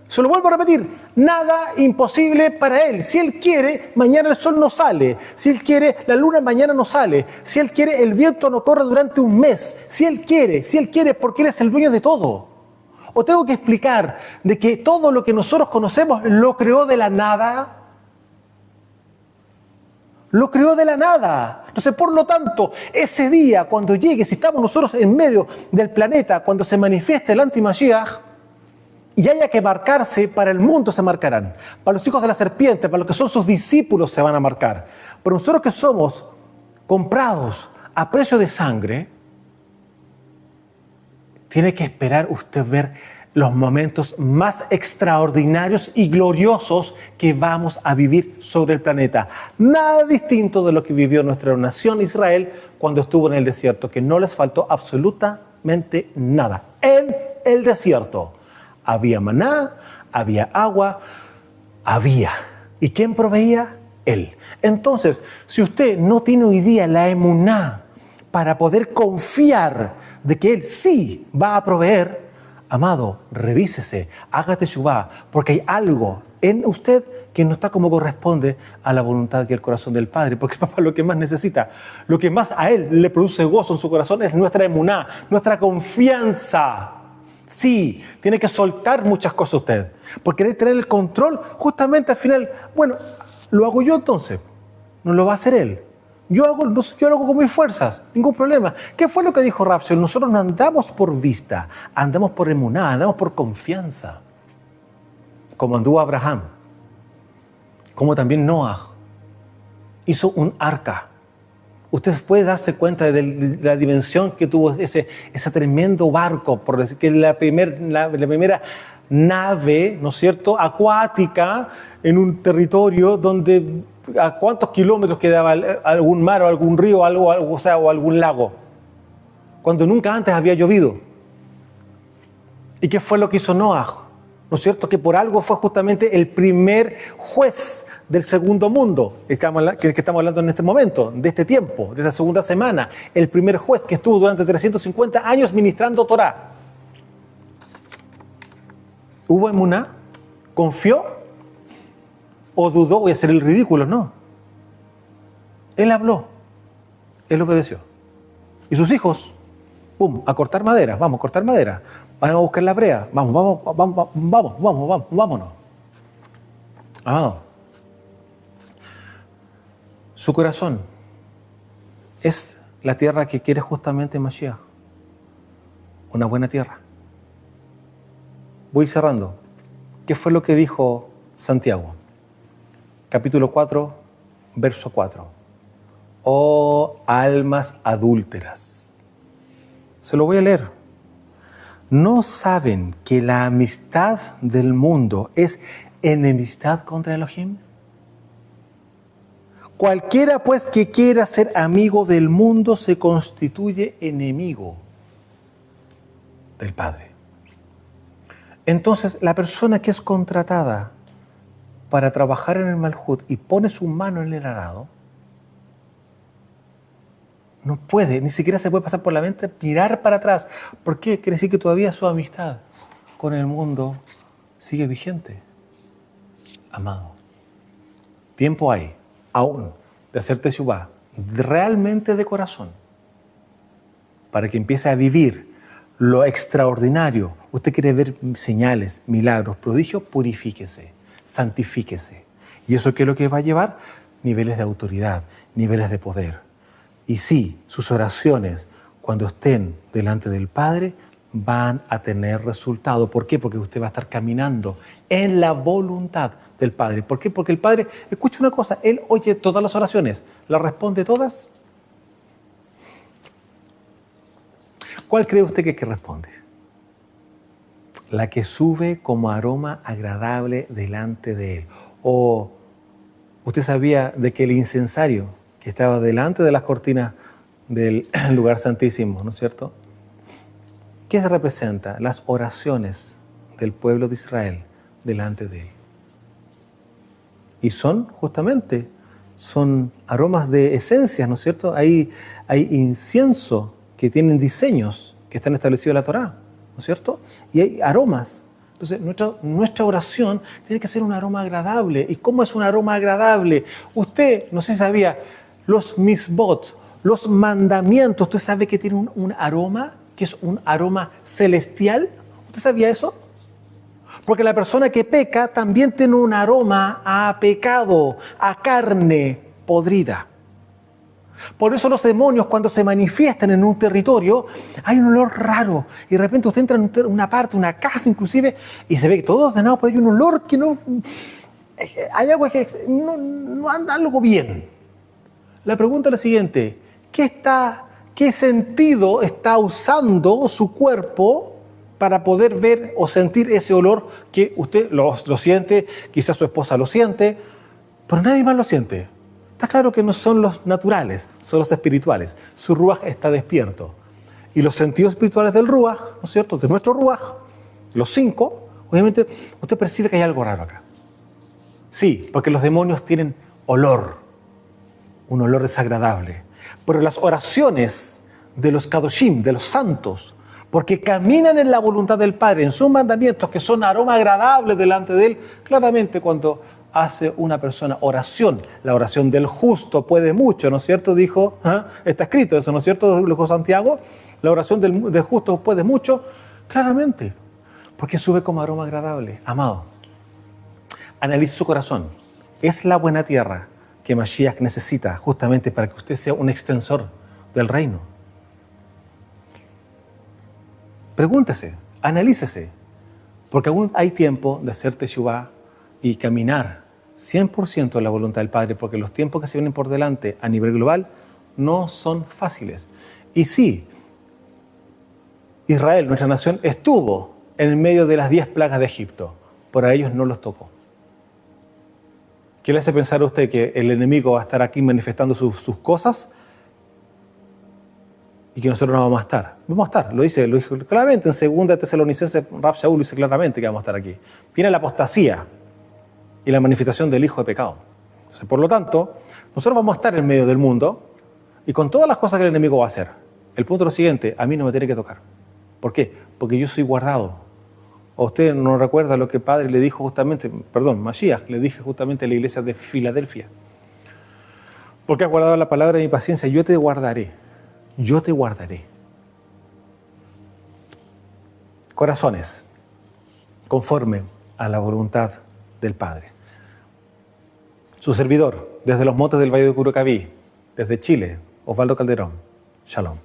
se lo vuelvo a repetir, nada imposible para él. Si él quiere, mañana el sol no sale. Si él quiere, la luna mañana no sale. Si él quiere, el viento no corre durante un mes. Si él quiere, porque él es el dueño de todo. ¿O tengo que explicar de que todo lo que nosotros conocemos lo creó de la nada? Lo creó de la nada. Entonces, por lo tanto, ese día, cuando llegue, si estamos nosotros en medio del planeta, cuando se manifieste el anti-Mashiach, y haya que marcarse, para el mundo se marcarán. Para los hijos de la serpiente, para los que son sus discípulos se van a marcar. Pero nosotros que somos comprados a precio de sangre, tiene que esperar usted ver los momentos más extraordinarios y gloriosos que vamos a vivir sobre el planeta. Nada distinto de lo que vivió nuestra nación Israel cuando estuvo en el desierto, que no les faltó absolutamente nada. En el desierto había maná, había agua, había. ¿Y quién proveía? Él. Entonces, si usted no tiene hoy día la emuná para poder confiar de que Él sí va a proveer, amado, revísese, haga teshuvá, porque hay algo en usted que no está como corresponde a la voluntad y el corazón del Padre, porque papá lo que más necesita, lo que más a Él le produce gozo en su corazón es nuestra emuná, nuestra confianza. Sí, tiene que soltar muchas cosas usted, porque querer tener el control, justamente al final, bueno, lo hago yo entonces, no lo va a hacer Él. Yo lo hago con mis fuerzas, ningún problema. ¿Qué fue lo que dijo Rapsel? Nosotros no andamos por vista, andamos por emuná, andamos por confianza. Como anduvo Abraham, como también Noah hizo un arca. Usted puede darse cuenta de la dimensión que tuvo ese tremendo barco, por decir que es la primera nave, ¿no es cierto?, acuática en un territorio donde a cuántos kilómetros quedaba algún mar o algún río o algún lago, cuando nunca antes había llovido. ¿Y qué fue lo que hizo Noah? ¿No es cierto? Que por algo fue justamente el primer juez del segundo mundo, que estamos hablando en este momento, de este tiempo, de esta segunda semana, el primer juez que estuvo durante 350 años ministrando Torá. ¿Hubo emuná? ¿Confió? ¿O dudó? Voy a hacer el ridículo, no. Él habló, él obedeció. Y sus hijos, ¡pum!, a cortar madera, vamos a cortar madera, van a buscar la brea, vámonos. Amado, su corazón es la tierra que quiere justamente Mashiach, una buena tierra. Voy cerrando. ¿Qué fue lo que dijo Santiago? Capítulo 4, verso 4. Oh almas adúlteras. Se lo voy a leer. ¿No saben que la amistad del mundo es enemistad contra Elohim? Cualquiera pues que quiera ser amigo del mundo se constituye enemigo del Padre. Entonces, la persona que es contratada para trabajar en el Malhut y pone su mano en el arado, no puede, ni siquiera se puede pasar por la mente mirar para atrás. ¿Por qué? Quiere decir que todavía su amistad con el mundo sigue vigente. Amado, tiempo hay, aún, de hacer teshuvá, realmente de corazón, para que empiece a vivir lo extraordinario. Usted quiere ver señales, milagros, prodigios, purifíquese, santifíquese. ¿Y eso qué es lo que va a llevar? Niveles de autoridad, niveles de poder. Y sí, sus oraciones, cuando estén delante del Padre, van a tener resultado. ¿Por qué? Porque usted va a estar caminando en la voluntad del Padre. ¿Por qué? Porque el Padre, escucha una cosa, Él oye todas las oraciones, ¿las responde todas? ¿Cuál cree usted que responde? La que sube como aroma agradable delante de Él. O usted sabía de que el incensario que estaba delante de las cortinas del lugar santísimo, ¿no es cierto? ¿Qué se representa? Las oraciones del pueblo de Israel delante de Él. Y son justamente, son aromas de esencias, ¿no es cierto? Hay incienso que tienen diseños que están establecidos en la Torá, ¿no es cierto? Y hay aromas. Entonces, nuestra oración tiene que ser un aroma agradable. ¿Y cómo es un aroma agradable? Usted, no sé si sabía, los misbot, los mandamientos, ¿usted sabe que tienen un aroma, que es un aroma celestial? ¿Usted sabía eso? Porque la persona que peca también tiene un aroma a pecado, a carne podrida. Por eso los demonios, cuando se manifiestan en un territorio, hay un olor raro. Y de repente usted entra en una parte, una casa inclusive, y se ve que todo ordenado, pero hay un olor que no... Hay algo que no anda algo bien. La pregunta es la siguiente: ¿qué sentido está usando su cuerpo para poder ver o sentir ese olor que usted lo siente, quizás su esposa lo siente, pero nadie más lo siente? Está claro que no son los naturales, son los espirituales. Su ruaj está despierto. Y los sentidos espirituales del ruaj, ¿no es cierto?, de nuestro ruaj, los 5, obviamente usted percibe que hay algo raro acá. Sí, porque los demonios tienen olor, un olor desagradable. Pero las oraciones de los kadoshim, de los santos, porque caminan en la voluntad del Padre, en sus mandamientos, que son aroma agradable delante de Él, claramente cuando hace una persona oración, la oración del justo puede mucho, ¿no es cierto? Dijo, está escrito eso, ¿no es cierto? Dijo Santiago, la oración del justo puede mucho, claramente, porque sube como aroma agradable. Amado, analice su corazón. Es la buena tierra que Mashiach necesita justamente para que usted sea un extensor del reino. Pregúntese, analícese, porque aún hay tiempo de hacer teshuvá y caminar 100% en la voluntad del Padre, porque los tiempos que se vienen por delante a nivel global no son fáciles. Y sí, Israel, nuestra nación, estuvo en medio de las 10 plagas de Egipto, pero a ellos no los tocó. ¿Qué le hace pensar a usted que el enemigo va a estar aquí manifestando sus cosas y que nosotros no vamos a estar? Vamos a estar, lo dijo claramente en 2 Tesalonicenses, Rab Shaul lo dice claramente que vamos a estar aquí. Viene la apostasía y la manifestación del hijo de pecado. Entonces, por lo tanto, nosotros vamos a estar en medio del mundo y con todas las cosas que el enemigo va a hacer. El punto es lo siguiente: a mí no me tiene que tocar. ¿Por qué? Porque yo soy guardado. ¿O usted no recuerda lo que el Padre le dijo justamente, Mashiach le dije justamente a la iglesia de Filadelfia? Porque has guardado la palabra de mi paciencia, yo te guardaré. Yo te guardaré. Corazones, conforme a la voluntad del Padre. Su servidor, desde los montes del Valle de Curacaví, desde Chile, Osvaldo Calderón. Shalom.